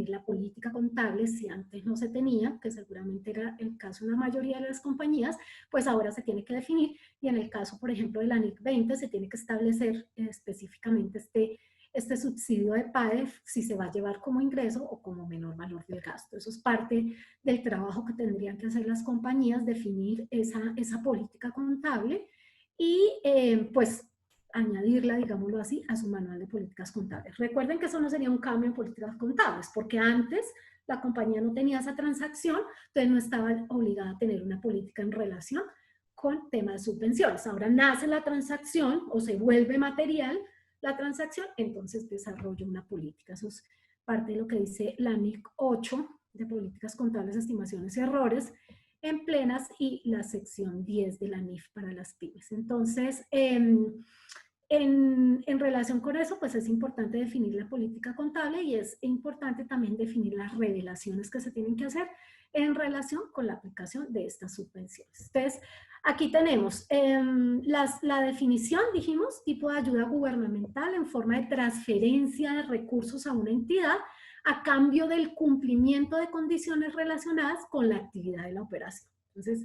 la política contable, si antes no se tenía, que seguramente era el caso en la mayoría de las compañías, pues ahora se tiene que definir, y en el caso, por ejemplo, de la NIC 20, se tiene que establecer específicamente este subsidio de PAEF, si se va a llevar como ingreso o como menor valor del gasto. Eso es parte del trabajo que tendrían que hacer las compañías, definir esa política contable y pues añadirla, digámoslo así, a su manual de políticas contables. Recuerden que eso no sería un cambio en políticas contables, porque antes la compañía no tenía esa transacción, entonces no estaba obligada a tener una política en relación con temas de subvenciones. Ahora nace la transacción o se vuelve material la transacción, entonces desarrolla una política. Eso es parte de lo que dice la NIC 8 de políticas contables, estimaciones y errores en plenas y la sección 10 de la NIF para las pymes. Entonces, En relación con eso, pues es importante definir la política contable y es importante también definir las revelaciones que se tienen que hacer en relación con la aplicación de estas subvenciones. Entonces, aquí tenemos la definición, dijimos, tipo de ayuda gubernamental en forma de transferencia de recursos a una entidad a cambio del cumplimiento de condiciones relacionadas con la actividad de la operación. Entonces,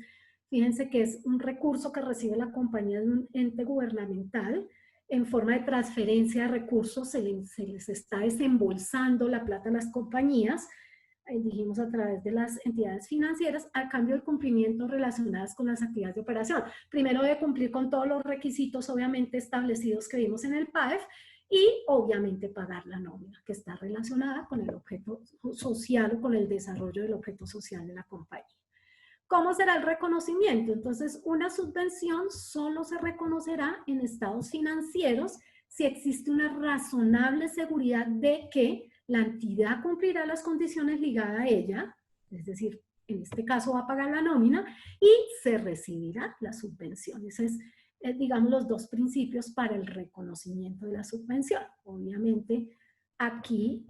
fíjense que es un recurso que recibe la compañía de un ente gubernamental en forma de transferencia de recursos, se les está desembolsando la plata a las compañías, dijimos a través de las entidades financieras, a cambio del cumplimiento relacionadas con las actividades de operación. Primero debe cumplir con todos los requisitos obviamente establecidos que vimos en el PAEF y obviamente pagar la nómina que está relacionada con el objeto social o con el desarrollo del objeto social de la compañía. ¿Cómo será el reconocimiento? Entonces, una subvención solo se reconocerá en estados financieros si existe una razonable seguridad de que la entidad cumplirá las condiciones ligadas a ella, es decir, en este caso va a pagar la nómina y se recibirá la subvención. Esos es, digamos, los dos principios para el reconocimiento de la subvención. Obviamente, aquí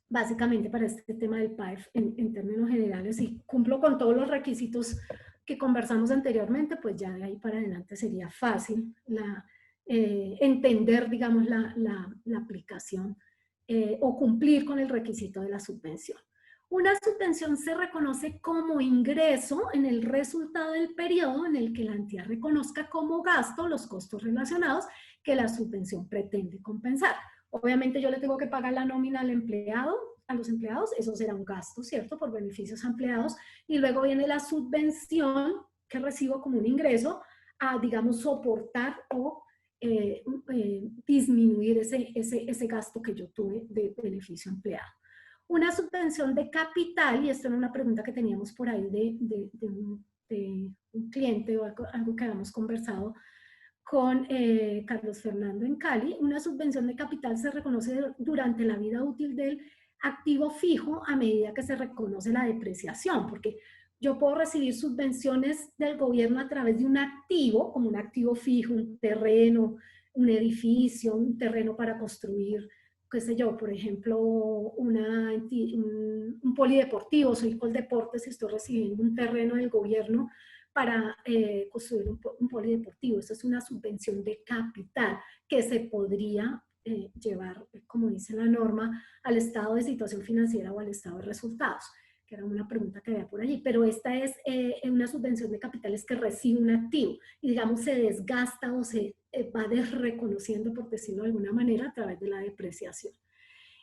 básicamente para este tema del PAEF en términos generales, si cumplo con todos los requisitos que conversamos anteriormente, pues ya de ahí para adelante sería fácil entender, digamos, la aplicación o cumplir con el requisito de la subvención. Una subvención se reconoce como ingreso en el resultado del periodo en el que la entidad reconozca como gasto los costos relacionados que la subvención pretende compensar. Obviamente yo le tengo que pagar la nómina al empleado, a los empleados, eso será un gasto, ¿cierto? Por beneficios a empleados, y luego viene la subvención que recibo como un ingreso a, digamos, soportar o disminuir ese gasto que yo tuve de beneficio a empleado. Una subvención de capital, y esto era una pregunta que teníamos por ahí de un cliente o algo que habíamos conversado con Carlos Fernando en Cali. Una subvención de capital se reconoce durante la vida útil del activo fijo a medida que se reconoce la depreciación, porque yo puedo recibir subvenciones del gobierno a través de un activo, como un activo fijo, un terreno, un edificio, un terreno para construir, qué sé yo, por ejemplo, un polideportivo, soy Coldeportes y estoy recibiendo un terreno del gobierno para construir un polideportivo. Eso es una subvención de capital que se podría llevar, como dice la norma, al estado de situación financiera o al estado de resultados, que era una pregunta que había por allí. Pero esta es una subvención de capitales que recibe un activo y, digamos, se desgasta o se va desreconociendo, por decirlo de alguna manera, a través de la depreciación.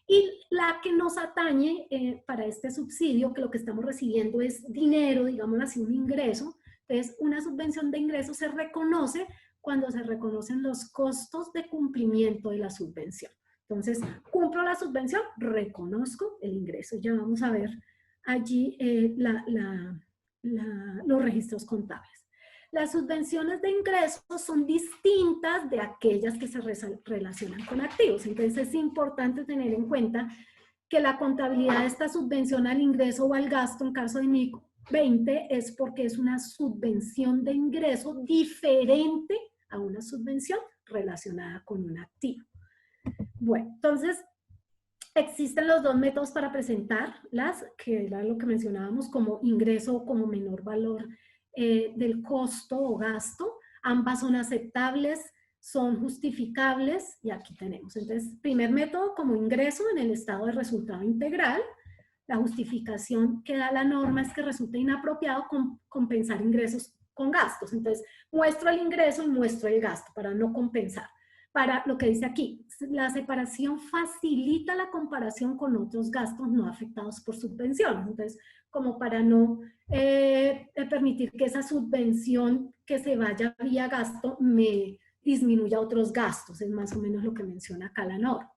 Y la que nos atañe para este subsidio, que lo que estamos recibiendo es dinero, digamos así, un ingreso. Entonces, una subvención de ingreso se reconoce cuando se reconocen los costos de cumplimiento de la subvención. Entonces, cumplo la subvención, reconozco el ingreso. Ya vamos a ver allí los registros contables. Las subvenciones de ingresos son distintas de aquellas que se relacionan con activos. Entonces es importante tener en cuenta que la contabilidad de esta subvención al ingreso o al gasto, en caso de MIC 20, es porque es una subvención de ingreso diferente a una subvención relacionada con un activo. Bueno, entonces existen los dos métodos para presentarlas, que era lo que mencionábamos como ingreso o como menor valor del costo o gasto. Ambas son aceptables, son justificables y aquí tenemos. Entonces, primer método como ingreso en el estado de resultado integral. La justificación que da la norma es que resulta inapropiado compensar ingresos con gastos. Entonces, muestro el ingreso y muestro el gasto para no compensar. Para lo que dice aquí, la separación facilita la comparación con otros gastos no afectados por subvenciones. Entonces, como para no permitir que esa subvención que se vaya vía gasto me disminuya otros gastos, es más o menos lo que menciona acá la norma.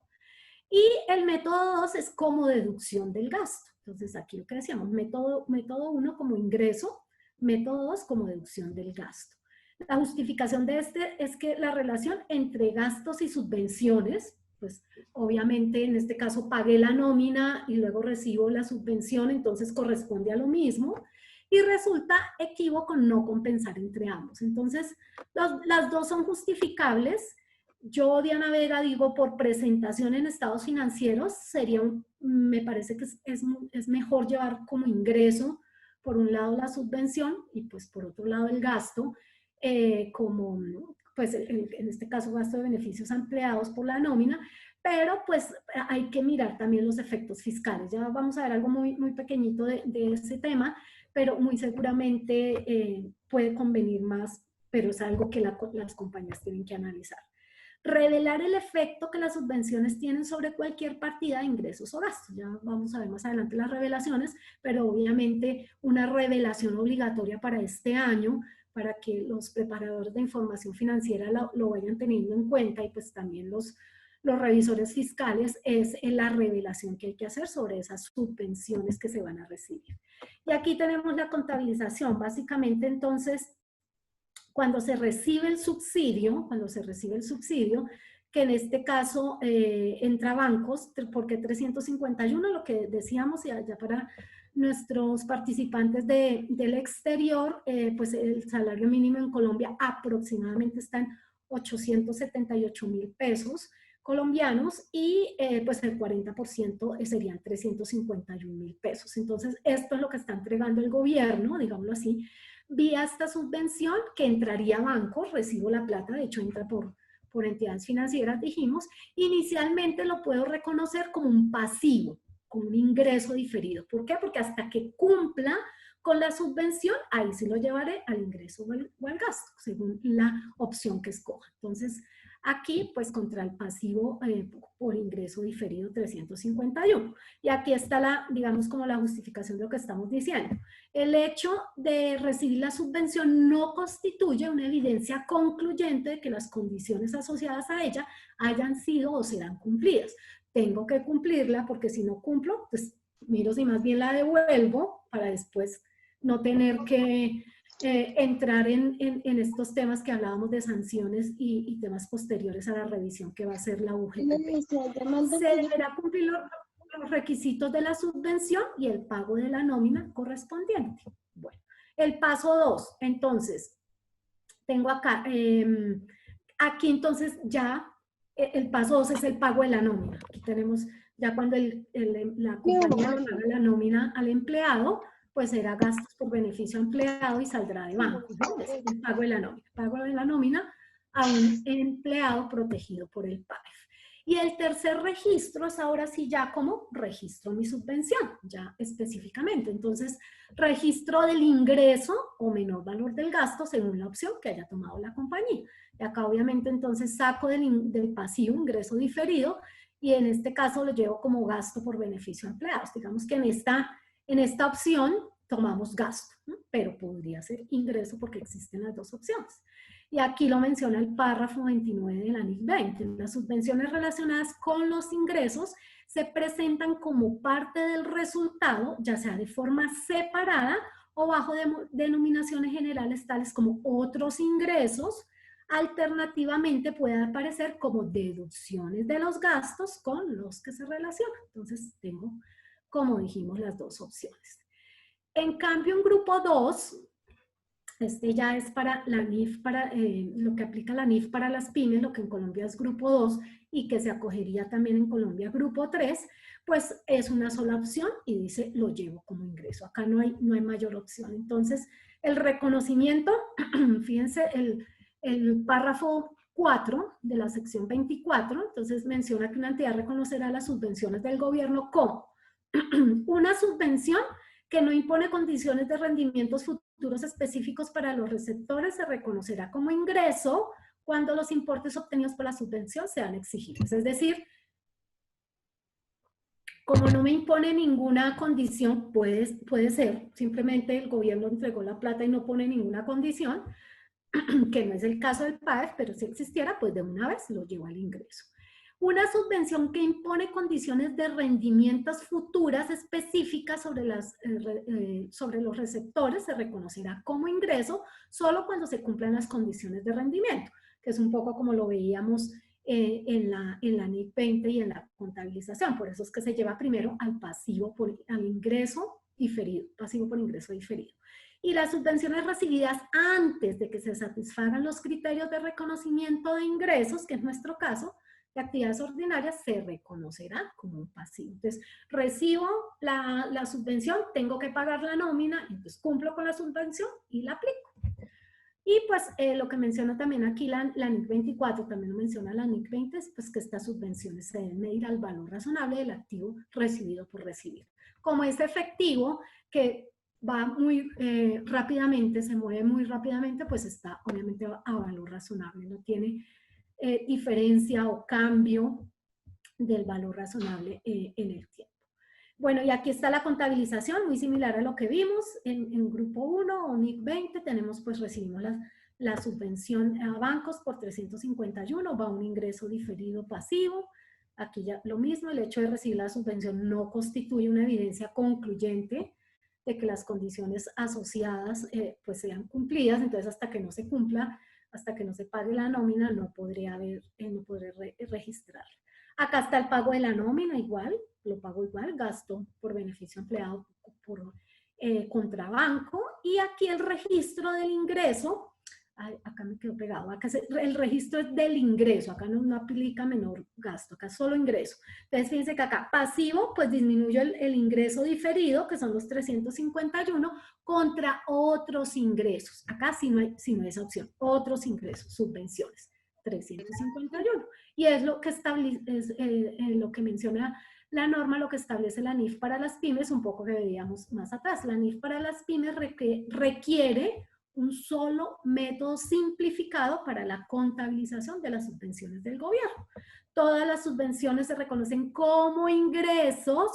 Y el método 2 es como deducción del gasto. Entonces, aquí lo que decíamos, método 1 como ingreso, método 2 como deducción del gasto. La justificación de este es que la relación entre gastos y subvenciones, pues obviamente en este caso pagué la nómina y luego recibo la subvención, entonces corresponde a lo mismo y resulta equívoco no compensar entre ambos. Entonces, las dos son justificables Yo, Diana Vega, digo, por presentación en estados financieros, me parece que es mejor llevar como ingreso, por un lado la subvención y pues por otro lado el gasto, como pues en este caso gasto de beneficios a empleados por la nómina, pero pues hay que mirar también los efectos fiscales. Ya vamos a ver algo muy pequeñito de ese tema, pero muy seguramente puede convenir más, pero es algo que las compañías tienen que analizar. Revelar el efecto que las subvenciones tienen sobre cualquier partida de ingresos o gastos. Ya vamos a ver más adelante las revelaciones, pero obviamente una revelación obligatoria para este año, para que los preparadores de información financiera lo vayan teniendo en cuenta, y pues también los revisores fiscales, es la revelación que hay que hacer sobre esas subvenciones que se van a recibir. Y aquí tenemos la contabilización. Básicamente, entonces, cuando se recibe el subsidio, que en este caso entra a bancos, porque 351, lo que decíamos, ya para nuestros participantes del exterior, pues el salario mínimo en Colombia aproximadamente está en 878.000 pesos colombianos, y pues el 40% serían 351.000 pesos. Entonces, esto es lo que está entregando el gobierno, digámoslo así, vía esta subvención que entraría a bancos. Recibo la plata, de hecho entra por entidades financieras, dijimos. Inicialmente lo puedo reconocer como un pasivo, como un ingreso diferido. ¿Por qué? Porque hasta que cumpla con la subvención, ahí sí lo llevaré al ingreso o al gasto, según la opción que escoja. Entonces, aquí, pues contra el pasivo por ingreso diferido 351. Y aquí está digamos, como la justificación de lo que estamos diciendo. El hecho de recibir la subvención no constituye una evidencia concluyente de que las condiciones asociadas a ella hayan sido o serán cumplidas. Tengo que cumplirla, porque si no cumplo, pues miro si más bien la devuelvo, para después no tener que entrar en estos temas que hablábamos de sanciones y temas posteriores a la revisión que va a hacer la UGTP. Se deberá cumplir los requisitos de la subvención y el pago de la nómina correspondiente. Bueno, el paso 2, entonces, tengo acá, aquí entonces ya el paso 2 es el pago de la nómina. Aquí tenemos ya cuando la compañía le paga la nómina al empleado, pues será gastos por beneficio empleado y saldrá de banco, ¿no? Es el pago de la nómina. Pago de la nómina a un empleado protegido por el PAEF. Y el tercer registro es ahora sí ya como registro mi subvención, ya específicamente. Entonces, registro del ingreso o menor valor del gasto según la opción que haya tomado la compañía. Y acá obviamente entonces saco del pasivo ingreso diferido, y en este caso lo llevo como gasto por beneficio a empleados. Digamos que en esta opción tomamos gasto, ¿no? Pero podría ser ingreso porque existen las dos opciones. Y aquí lo menciona el párrafo 29 de la NIC 20. Las subvenciones relacionadas con los ingresos se presentan como parte del resultado, ya sea de forma separada o bajo denominaciones generales tales como otros ingresos. Alternativamente puede aparecer como deducciones de los gastos con los que se relacionan. Entonces tengo, como dijimos, las dos opciones. En cambio, en grupo 2, este ya es para la NIF, para lo que aplica la NIF para las pymes, lo que en Colombia es grupo 2 y que se acogería también en Colombia grupo 3, pues es una sola opción y dice lo llevo como ingreso. Acá no hay mayor opción. Entonces, el reconocimiento, fíjense, el párrafo 4 de la sección 24, entonces menciona que una entidad reconocerá las subvenciones del gobierno como una subvención que no impone condiciones de rendimientos futuros específicos para los receptores, se reconocerá como ingreso cuando los importes obtenidos por la subvención sean exigibles. Es decir, como no me impone ninguna condición, puede ser, simplemente el gobierno entregó la plata y no pone ninguna condición, que no es el caso del PAEF, pero si existiera, pues de una vez lo llevo al ingreso. Una subvención que impone condiciones de rendimientos futuras específicas sobre los receptores se reconocerá como ingreso solo cuando se cumplan las condiciones de rendimiento, que es un poco como lo veíamos en la NIC 20 y en la contabilización. Por eso es que se lleva primero al pasivo al ingreso diferido, pasivo por ingreso diferido. Y las subvenciones recibidas antes de que se satisfagan los criterios de reconocimiento de ingresos, que es nuestro caso, de actividades ordinarias, se reconocerán como un pasivo. Entonces, recibo la subvención, tengo que pagar la nómina, entonces cumplo con la subvención y la aplico. Y pues lo que menciona también aquí la NIC 24, también lo menciona la NIC 20, es pues que estas subvenciones se deben medir al valor razonable del activo recibido por recibir. Como es efectivo, que va muy rápidamente, se mueve muy rápidamente, pues está obviamente a valor razonable, no tiene diferencia o cambio del valor razonable en el tiempo. Bueno, y aquí está la contabilización, muy similar a lo que vimos en grupo 1 o NIC 20, tenemos pues recibimos la subvención a bancos por 351, va un ingreso diferido pasivo. Aquí ya lo mismo, el hecho de recibir la subvención no constituye una evidencia concluyente de que las condiciones asociadas pues sean cumplidas, entonces hasta que no se cumpla, hasta que no se pague la nómina, no podré registrar. Acá está el pago de la nómina igual, lo pago igual, gasto por beneficio empleado por contrabanco, y aquí el registro del ingreso, ay, acá me quedó pegado, acá el registro es del ingreso, acá no aplica menor gasto, acá solo ingreso. Entonces fíjense que acá pasivo, pues disminuyo el ingreso diferido, que son los 351, contra otros ingresos. Acá sí no hay esa opción, otros ingresos, subvenciones, 351. Y es lo que lo que menciona la norma, lo que establece la NIF para las pymes, un poco que veíamos más atrás. La NIF para las pymes requiere un solo método simplificado para la contabilización de las subvenciones del gobierno. Todas las subvenciones se reconocen como ingresos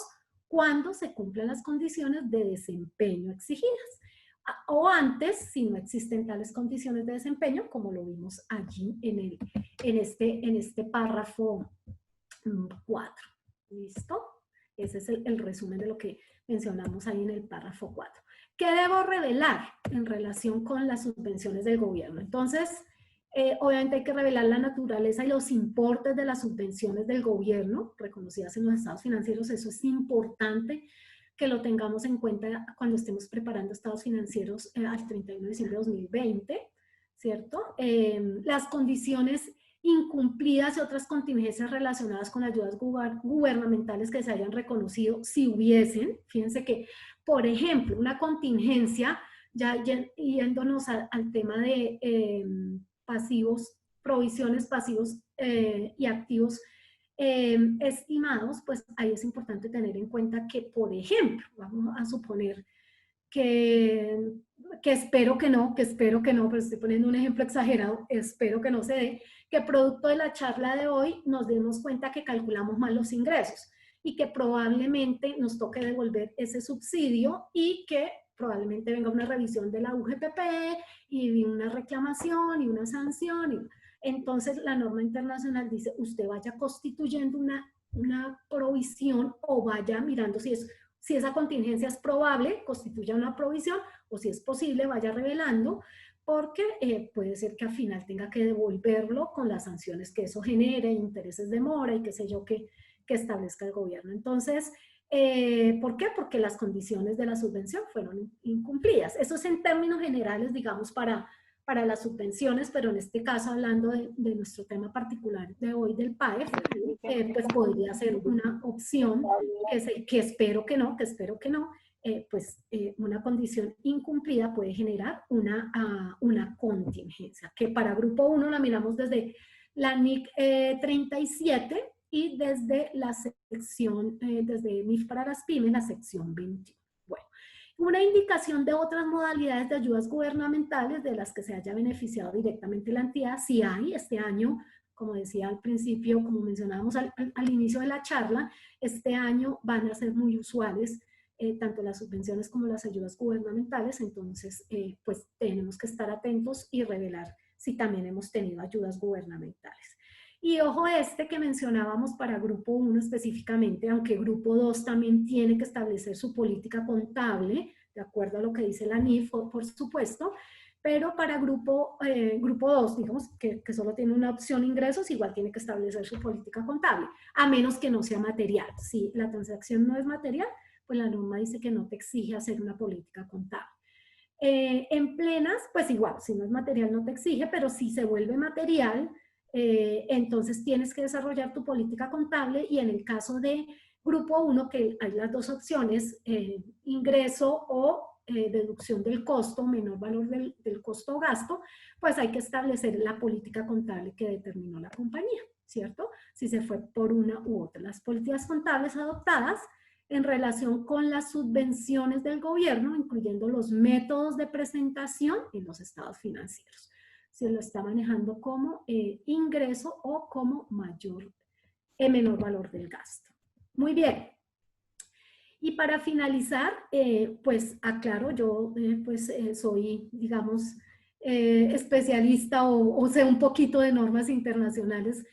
cuando se cumplen las condiciones de desempeño exigidas. O antes, si no existen tales condiciones de desempeño, como lo vimos allí en este párrafo 4. ¿Listo? Ese es el resumen de lo que mencionamos ahí en el párrafo 4. ¿Qué debo revelar en relación con las subvenciones del gobierno? Entonces, obviamente hay que revelar la naturaleza y los importes de las subvenciones del gobierno reconocidas en los estados financieros. Eso es importante que lo tengamos en cuenta cuando estemos preparando estados financieros al 31 de diciembre de 2020, ¿cierto? Las condiciones incumplidas y otras contingencias relacionadas con ayudas gubernamentales que se hayan reconocido, si hubiesen. Fíjense que, por ejemplo, una contingencia, ya yéndonos al tema de pasivos, provisiones, pasivos y activos estimados, pues ahí es importante tener en cuenta que, por ejemplo, vamos a suponer que espero que no, pero estoy poniendo un ejemplo exagerado, espero que no se dé, que producto de la charla de hoy nos demos cuenta que calculamos mal los ingresos y que probablemente nos toque devolver ese subsidio y que probablemente venga una revisión de la UGPP y una reclamación y una sanción. Entonces la norma internacional dice, usted vaya constituyendo una provisión o vaya mirando si esa contingencia es probable, constituya una provisión, o si es posible, vaya revelando, porque puede ser que al final tenga que devolverlo con las sanciones que eso genere, intereses de mora y qué sé yo que establezca el gobierno. Entonces, ¿por qué? Porque las condiciones de la subvención fueron incumplidas. Eso es en términos generales, digamos, para las subvenciones, pero en este caso, hablando de nuestro tema particular de hoy del PAEF, pues podría ser una opción que espero que no, una condición incumplida puede generar una contingencia, que para grupo 1 la miramos desde la NIC 37 y desde la sección, desde NIF para las pymes, la sección 21. Bueno, una indicación de otras modalidades de ayudas gubernamentales de las que se haya beneficiado directamente la entidad, si hay este año, como decía al principio, como mencionábamos al inicio de la charla, este año van a ser muy usuales tanto las subvenciones como las ayudas gubernamentales, entonces pues tenemos que estar atentos y revelar si también hemos tenido ayudas gubernamentales. Y ojo que mencionábamos para grupo 1 específicamente, aunque grupo 2 también tiene que establecer su política contable, de acuerdo a lo que dice la NIF, por supuesto, pero para grupo 2, digamos, que solo tiene una opción ingresos, igual tiene que establecer su política contable, a menos que no sea material. Si la transacción no es material, pues la norma dice que no te exige hacer una política contable. En plenas, pues igual, si no es material no te exige, pero si se vuelve material, entonces tienes que desarrollar tu política contable y en el caso de grupo uno, que hay las dos opciones, ingreso o deducción del costo, menor valor del costo o gasto, pues hay que establecer la política contable que determinó la compañía, ¿cierto? Si se fue por una u otra. Las políticas contables adoptadas en relación con las subvenciones del gobierno, incluyendo los métodos de presentación en los estados financieros. Se lo está manejando como ingreso o como menor valor del gasto. Muy bien. Y para finalizar, pues aclaro, yo soy, digamos, especialista o sé un poquito de normas internacionales.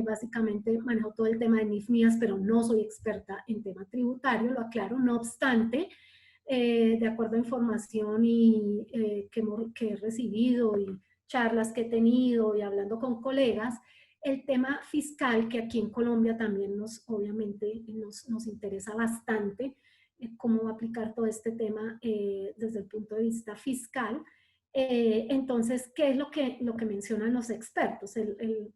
Básicamente manejo todo el tema de NIF-MIAS, pero no soy experta en tema tributario, lo aclaro. No obstante, de acuerdo a información que he recibido y charlas que he tenido y hablando con colegas, el tema fiscal, que aquí en Colombia también obviamente nos interesa bastante, cómo aplicar todo este tema desde el punto de vista fiscal. Entonces, ¿qué es lo que mencionan los expertos?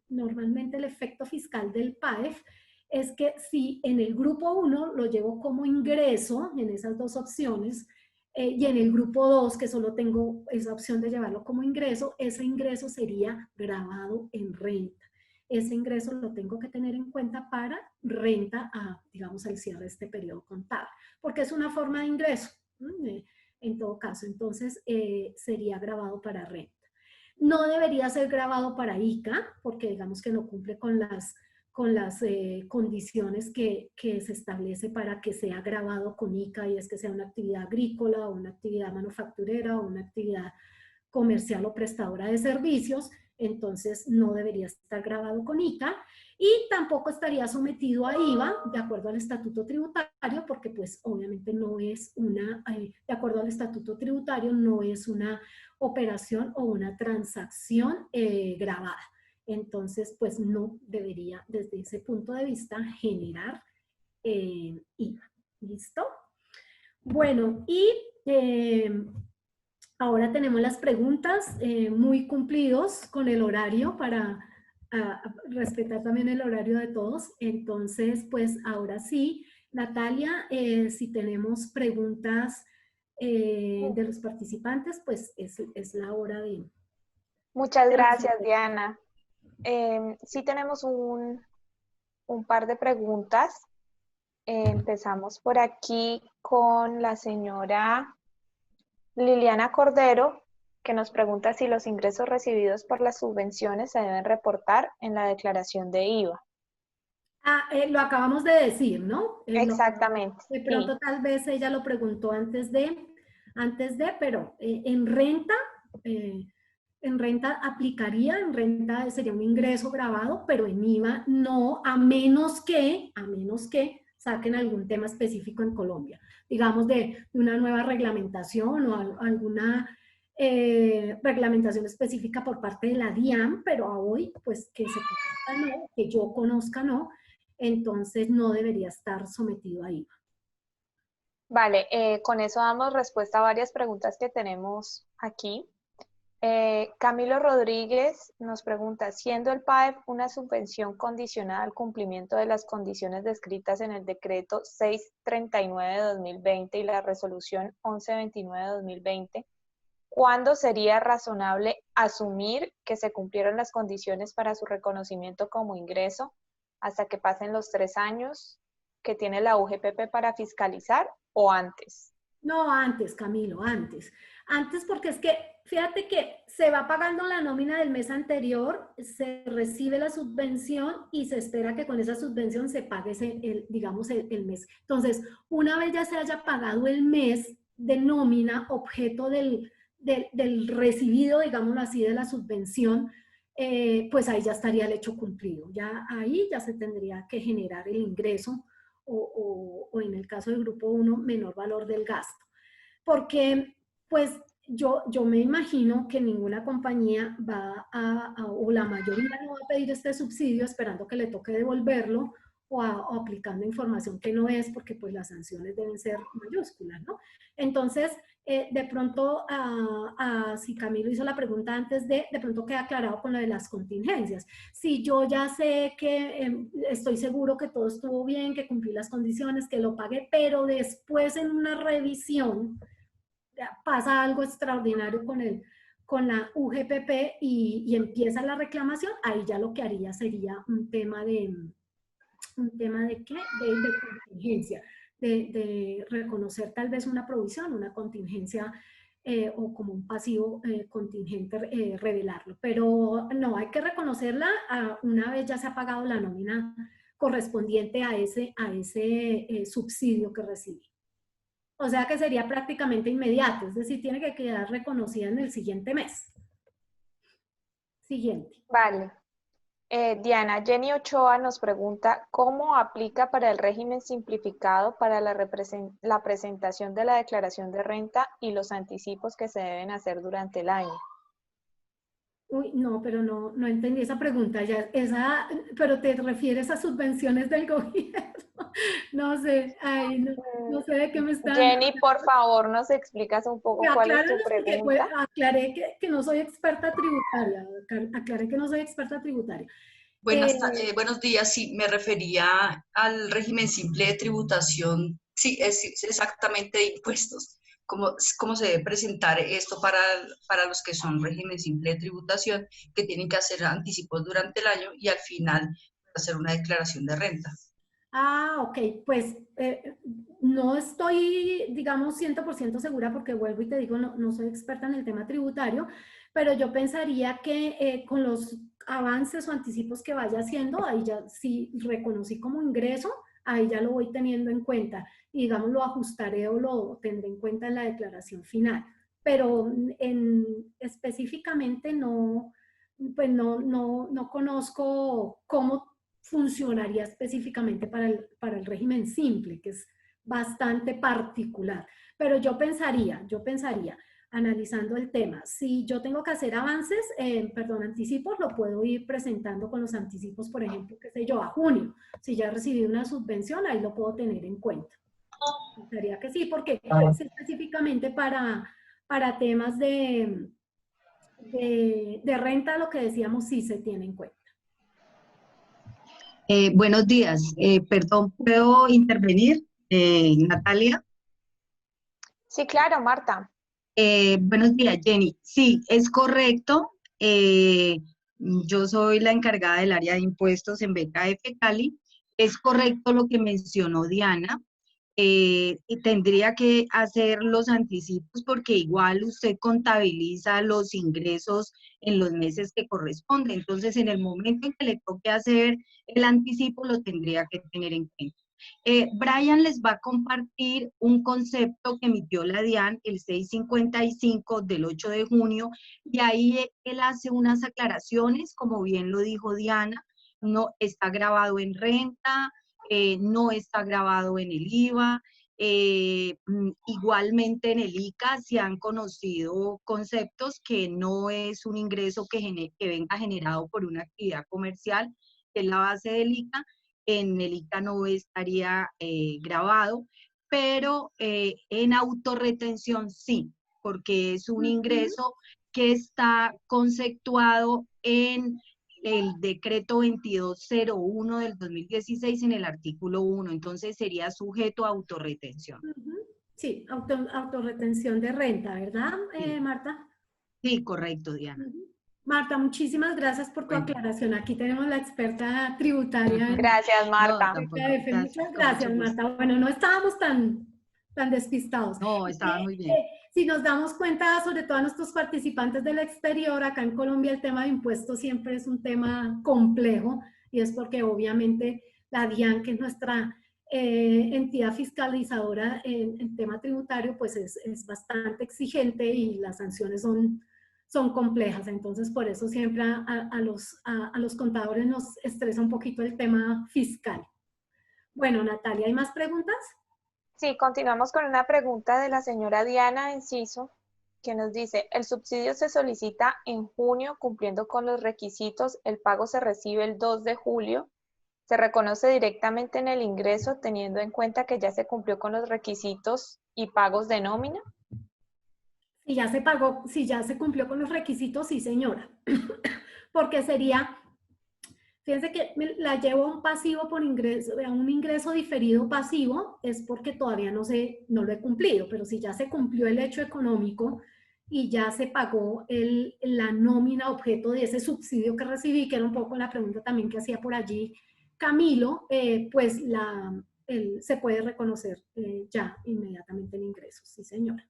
Normalmente el efecto fiscal del PAEF es que si en el grupo 1 lo llevo como ingreso, en esas dos opciones, y en el grupo 2, que solo tengo esa opción de llevarlo como ingreso, ese ingreso sería grabado en renta. Ese ingreso lo tengo que tener en cuenta para renta, digamos, al cierre de este periodo contable, porque es una forma de ingreso, en todo caso. Entonces, sería grabado para renta. No debería ser grabado para ICA, porque digamos que no cumple con las condiciones que se establece para que sea grabado con ICA, y es que sea una actividad agrícola o una actividad manufacturera o una actividad comercial o prestadora de servicios. Entonces no debería estar grabado con ICA y tampoco estaría sometido a IVA de acuerdo al estatuto tributario, porque pues obviamente no es de acuerdo al estatuto tributario, no es una operación o una transacción grabada. Entonces, pues no debería, desde ese punto de vista, generar IVA. ¿Listo? Bueno, y ahora tenemos las preguntas, muy cumplidos con el horario para respetar también el horario de todos. Entonces, pues ahora sí, Natalia, si tenemos preguntas de los participantes, pues es la hora Muchas de gracias, responder. Diana. Sí tenemos un par de preguntas. Empezamos por aquí con la señora Liliana Cordero, que nos pregunta si los ingresos recibidos por las subvenciones se deben reportar en la declaración de IVA. Lo acabamos de decir, ¿no? Exactamente, De sí. pronto tal vez ella lo preguntó pero en renta aplicaría, en renta sería un ingreso grabado, pero en IVA no, a menos que saquen algún tema específico en Colombia, digamos de una nueva reglamentación o alguna reglamentación específica por parte de la DIAN, pero a hoy, pues que se conozca no, que yo conozca no, entonces no debería estar sometido a IVA. Vale, con eso damos respuesta a varias preguntas que tenemos aquí. Camilo Rodríguez nos pregunta, siendo el PAEF una subvención condicionada al cumplimiento de las condiciones descritas en el decreto 639 de 2020 y la resolución 1129 de 2020, ¿cuándo sería razonable asumir que se cumplieron las condiciones para su reconocimiento como ingreso hasta que pasen los 3 años que tiene la UGPP para fiscalizar o antes? No, antes, Camilo, antes. Antes porque es que, fíjate que se va pagando la nómina del mes anterior, se recibe la subvención y se espera que con esa subvención se pague digamos, el mes. Entonces, una vez ya se haya pagado el mes de nómina, objeto del recibido, digámoslo así, de la subvención, pues ahí ya estaría el hecho cumplido. Ya ahí ya se tendría que generar el ingreso o en el caso del grupo 1, menor valor del gasto. Porque, pues, yo me imagino que ninguna compañía o la mayoría no va a pedir este subsidio esperando que le toque devolverlo o aplicando información que no es, porque pues las sanciones deben ser mayúsculas, ¿no? Entonces, de pronto, si Camilo hizo la pregunta antes de pronto queda aclarado con lo de las contingencias. Si yo ya sé que estoy seguro que todo estuvo bien, que cumplí las condiciones, que lo pagué, pero después en una revisión pasa algo extraordinario con la UGPP y empieza la reclamación, ahí ya lo que haría sería un tema de qué, de contingencia, de reconocer tal vez una provisión, una contingencia o como un pasivo contingente, revelarlo. Pero no, hay que reconocerla una vez ya se ha pagado la nómina correspondiente a ese subsidio que recibí. O sea que sería prácticamente inmediato, es decir, tiene que quedar reconocida en el siguiente mes. Siguiente. Vale. Diana, Jenny Ochoa nos pregunta, ¿cómo aplica para el régimen simplificado para la presentación de la declaración de renta y los anticipos que se deben hacer durante el año? Uy, no, pero no entendí esa pregunta. Pero te refieres a subvenciones del gobierno. No sé, ay, no sé de qué me están Jenny, por favor, ¿nos explicas un poco cuál es tu Acláranos porque pues, pregunta? aclaré que no soy experta tributaria. Aclaré que no soy experta tributaria. Buenos días, sí, me refería al régimen simple de tributación, sí, es exactamente de impuestos. ¿Cómo se debe presentar esto para los que son régimen simple de tributación, que tienen que hacer anticipos durante el año y al final hacer una declaración de renta? Ok, pues no estoy, digamos, 100% segura porque vuelvo y te digo, no soy experta en el tema tributario, pero yo pensaría que con los avances o anticipos que vaya haciendo, ahí ya si reconocí como ingreso, ahí ya lo voy teniendo en cuenta y digamos lo ajustaré o lo tendré en cuenta en la declaración final. Pero específicamente no, pues no conozco cómo funcionaría específicamente para el régimen simple, que es bastante particular. Pero yo pensaría, analizando el tema, si yo tengo que hacer avances, anticipos, lo puedo ir presentando con los anticipos, por ejemplo, qué sé yo, a junio. Si ya recibí una subvención, ahí lo puedo tener en cuenta. Pensaría que sí, porque es específicamente para temas de renta, lo que decíamos, sí se tiene en cuenta. Buenos días, perdón, ¿puedo intervenir, Natalia? Sí, claro, Marta. Buenos días, Jenny. Sí, es correcto. Yo soy la encargada del área de impuestos en BKF Cali. Es correcto lo que mencionó Diana. Y tendría que hacer los anticipos porque igual usted contabiliza los ingresos en los meses que corresponde. Entonces, en el momento en que le toque hacer el anticipo, lo tendría que tener en cuenta. Brian les va a compartir un concepto que emitió la DIAN el 655 del 8 de junio y ahí él hace unas aclaraciones, como bien lo dijo Diana, no está grabado en renta, no está grabado en el IVA, igualmente en el ICA se han conocido conceptos que no es un ingreso que venga generado por una actividad comercial, que es la base del ICA, en el ICA no estaría grabado, pero en autorretención sí, porque es un ingreso que está conceptuado en el decreto 2201 del 2016 en el artículo 1, entonces sería sujeto a autorretención. Sí, autorretención de renta, ¿verdad, Sí. Marta? Sí, correcto, Diana. Marta, muchísimas gracias por tu aclaración. Aquí tenemos la experta tributaria en Gracias, No, Marta. tampoco. BKF. Muchas Con mucho gracias, gusto. Marta. Bueno, no estábamos tan despistados. No, estaba muy bien. Si nos damos cuenta, sobre todo a nuestros participantes del exterior, acá en Colombia el tema de impuestos siempre es un tema complejo y es porque obviamente la DIAN, que es nuestra entidad fiscalizadora en tema tributario, pues es bastante exigente y las sanciones son complejas. Entonces, por eso siempre a los contadores nos estresa un poquito el tema fiscal. Bueno, Natalia, ¿hay más preguntas? Sí, continuamos con una pregunta de la señora Diana Enciso, que nos dice, el subsidio se solicita en junio cumpliendo con los requisitos, el pago se recibe el 2 de julio, ¿Se reconoce directamente en el ingreso teniendo en cuenta que ya se cumplió con los requisitos y pagos de nómina? Si ya se pagó, si ya se cumplió con los requisitos, sí, señora. Porque sería, fíjense que la llevo a un pasivo por ingreso, a un ingreso diferido pasivo, es porque todavía no lo he cumplido, pero si ya se cumplió el hecho económico y ya se pagó la nómina objeto de ese subsidio que recibí, que era un poco la pregunta también que hacía por allí Camilo, pues se puede reconocer ya inmediatamente el ingreso, sí, señora.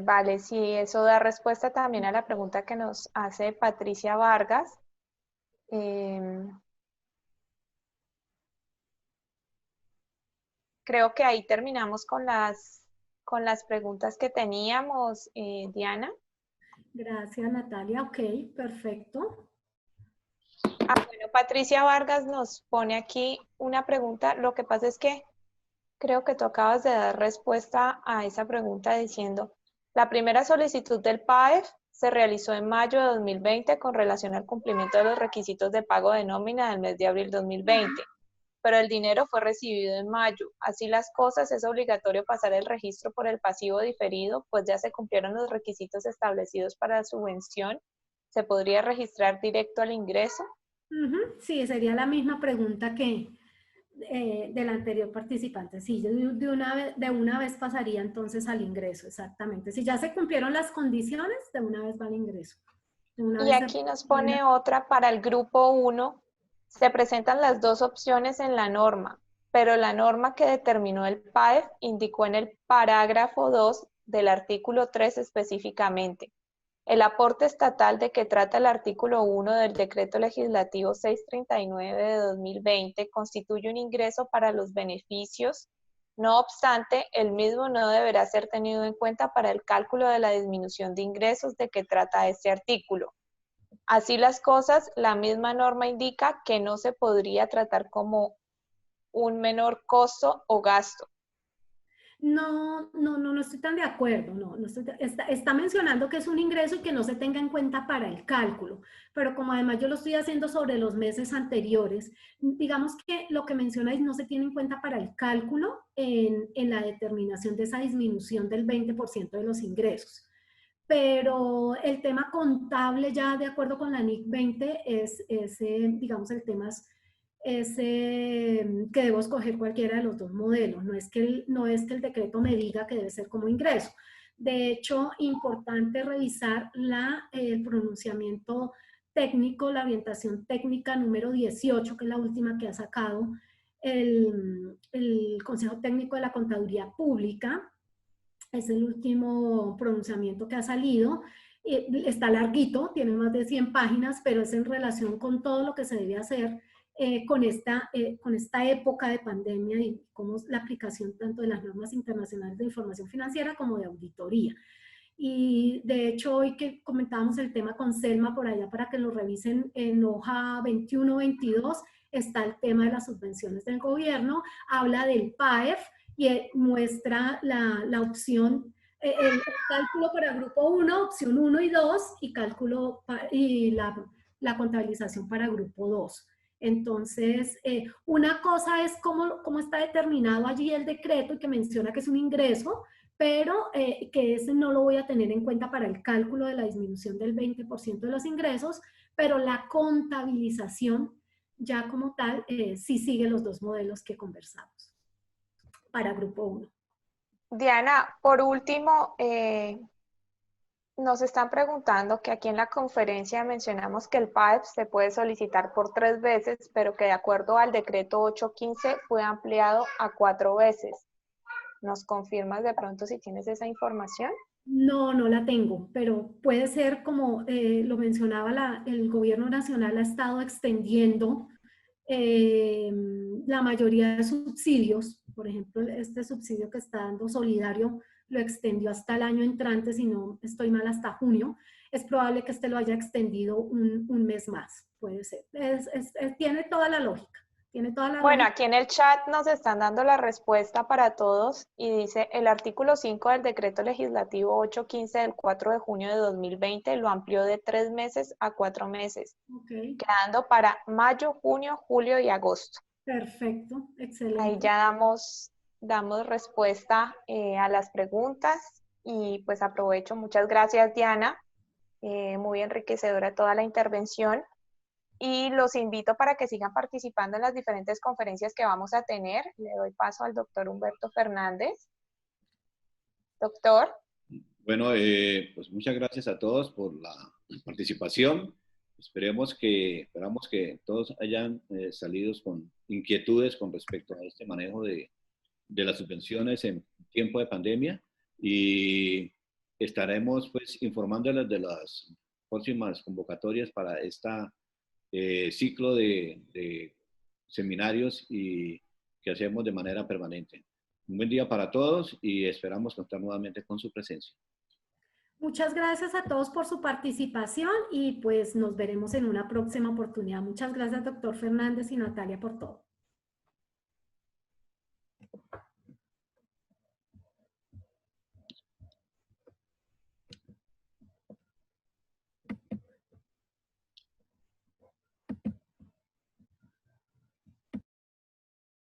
Vale, sí, eso da respuesta también a la pregunta que nos hace Patricia Vargas. Creo que ahí terminamos con las preguntas que teníamos, Diana. Gracias, Natalia. Ok, perfecto. Bueno, Patricia Vargas nos pone aquí una pregunta. Lo que pasa es que creo que tú acabas de dar respuesta a esa pregunta diciendo, la primera solicitud del PAEF se realizó en mayo de 2020 con relación al cumplimiento de los requisitos de pago de nómina del mes de abril 2020, pero el dinero fue recibido en mayo. Así las cosas, es obligatorio pasar el registro por el pasivo diferido, pues ya se cumplieron los requisitos establecidos para la subvención. ¿Se podría registrar directo al ingreso? Sí, sería la misma pregunta que del anterior participante. Sí, de una vez pasaría entonces al ingreso, exactamente. Si ya se cumplieron las condiciones, de una vez va al ingreso. Y aquí nos pone otra para el grupo 1. Se presentan las dos opciones en la norma, pero la norma que determinó el PAEF indicó en el parágrafo 2 del artículo 3 específicamente. El aporte estatal de que trata el artículo 1 del Decreto Legislativo 639 de 2020 constituye un ingreso para los beneficios. No obstante, el mismo no deberá ser tenido en cuenta para el cálculo de la disminución de ingresos de que trata este artículo. Así las cosas, la misma norma indica que no se podría tratar como un menor costo o gasto. No estoy tan de acuerdo. Está mencionando que es un ingreso y que no se tenga en cuenta para el cálculo, pero como además yo lo estoy haciendo sobre los meses anteriores, digamos que lo que menciona es no se tiene en cuenta para el cálculo en la determinación de esa disminución del 20% de los ingresos. Pero el tema contable ya de acuerdo con la NIC 20 digamos, el tema es que debo escoger cualquiera de los dos modelos. No es que el decreto me diga que debe ser como ingreso. De hecho, importante revisar el pronunciamiento técnico, la orientación técnica número 18, que es la última que ha sacado el Consejo Técnico de la Contaduría Pública. Es el último pronunciamiento que ha salido. Está larguito, tiene más de 100 páginas, pero es en relación con todo lo que se debe hacer con esta época de pandemia y cómo es la aplicación tanto de las normas internacionales de información financiera como de auditoría. Y de hecho, hoy que comentábamos el tema con Selma por allá para que lo revisen en hoja 21-22, está el tema de las subvenciones del gobierno, habla del PAEF y muestra la opción, el cálculo para grupo 1, opción 1 y 2, y cálculo y la contabilización para grupo 2. Entonces, una cosa es cómo está determinado allí el decreto y que menciona que es un ingreso, pero que ese no lo voy a tener en cuenta para el cálculo de la disminución del 20% de los ingresos, pero la contabilización ya como tal sí sigue los dos modelos que conversamos para grupo 1. Diana, por último, nos están preguntando que aquí en la conferencia mencionamos que el PAEF se puede solicitar por 3 veces, pero que de acuerdo al decreto 815 fue ampliado a 4 veces. ¿Nos confirmas de pronto si tienes esa información? No la tengo, pero puede ser como lo mencionaba, el gobierno nacional ha estado extendiendo la mayoría de subsidios. Por ejemplo, este subsidio que está dando Solidario lo extendió hasta el año entrante, si no estoy mal, hasta junio. Es probable que este lo haya extendido un mes más, puede ser. Tiene toda la lógica, Tiene toda la Bueno, razón. aquí en el chat nos están dando la respuesta para todos y dice, el artículo 5 del decreto legislativo 815 del 4 de junio de 2020 lo amplió de 3 meses a 4 meses, Ok, quedando para mayo, junio, julio y agosto. perfecto, Ahí excelente. ya damos respuesta a las preguntas y pues aprovecho. Muchas gracias, Diana. Muy enriquecedora toda la intervención. Y los invito para que sigan participando en las diferentes conferencias que vamos a tener. Le doy paso al doctor Humberto Fernández. Doctor. Bueno, pues muchas gracias a todos por la participación. Esperamos que todos hayan salido con inquietudes con respecto a este manejo de las subvenciones en tiempo de pandemia y estaremos pues informándoles de las próximas convocatorias para esta ciclo de seminarios y que hacemos de manera permanente. Un buen día para todos y esperamos contar nuevamente con su presencia. Muchas gracias a todos por su participación y pues nos veremos en una próxima oportunidad. Muchas gracias, doctor Fernández y Natalia, por todo.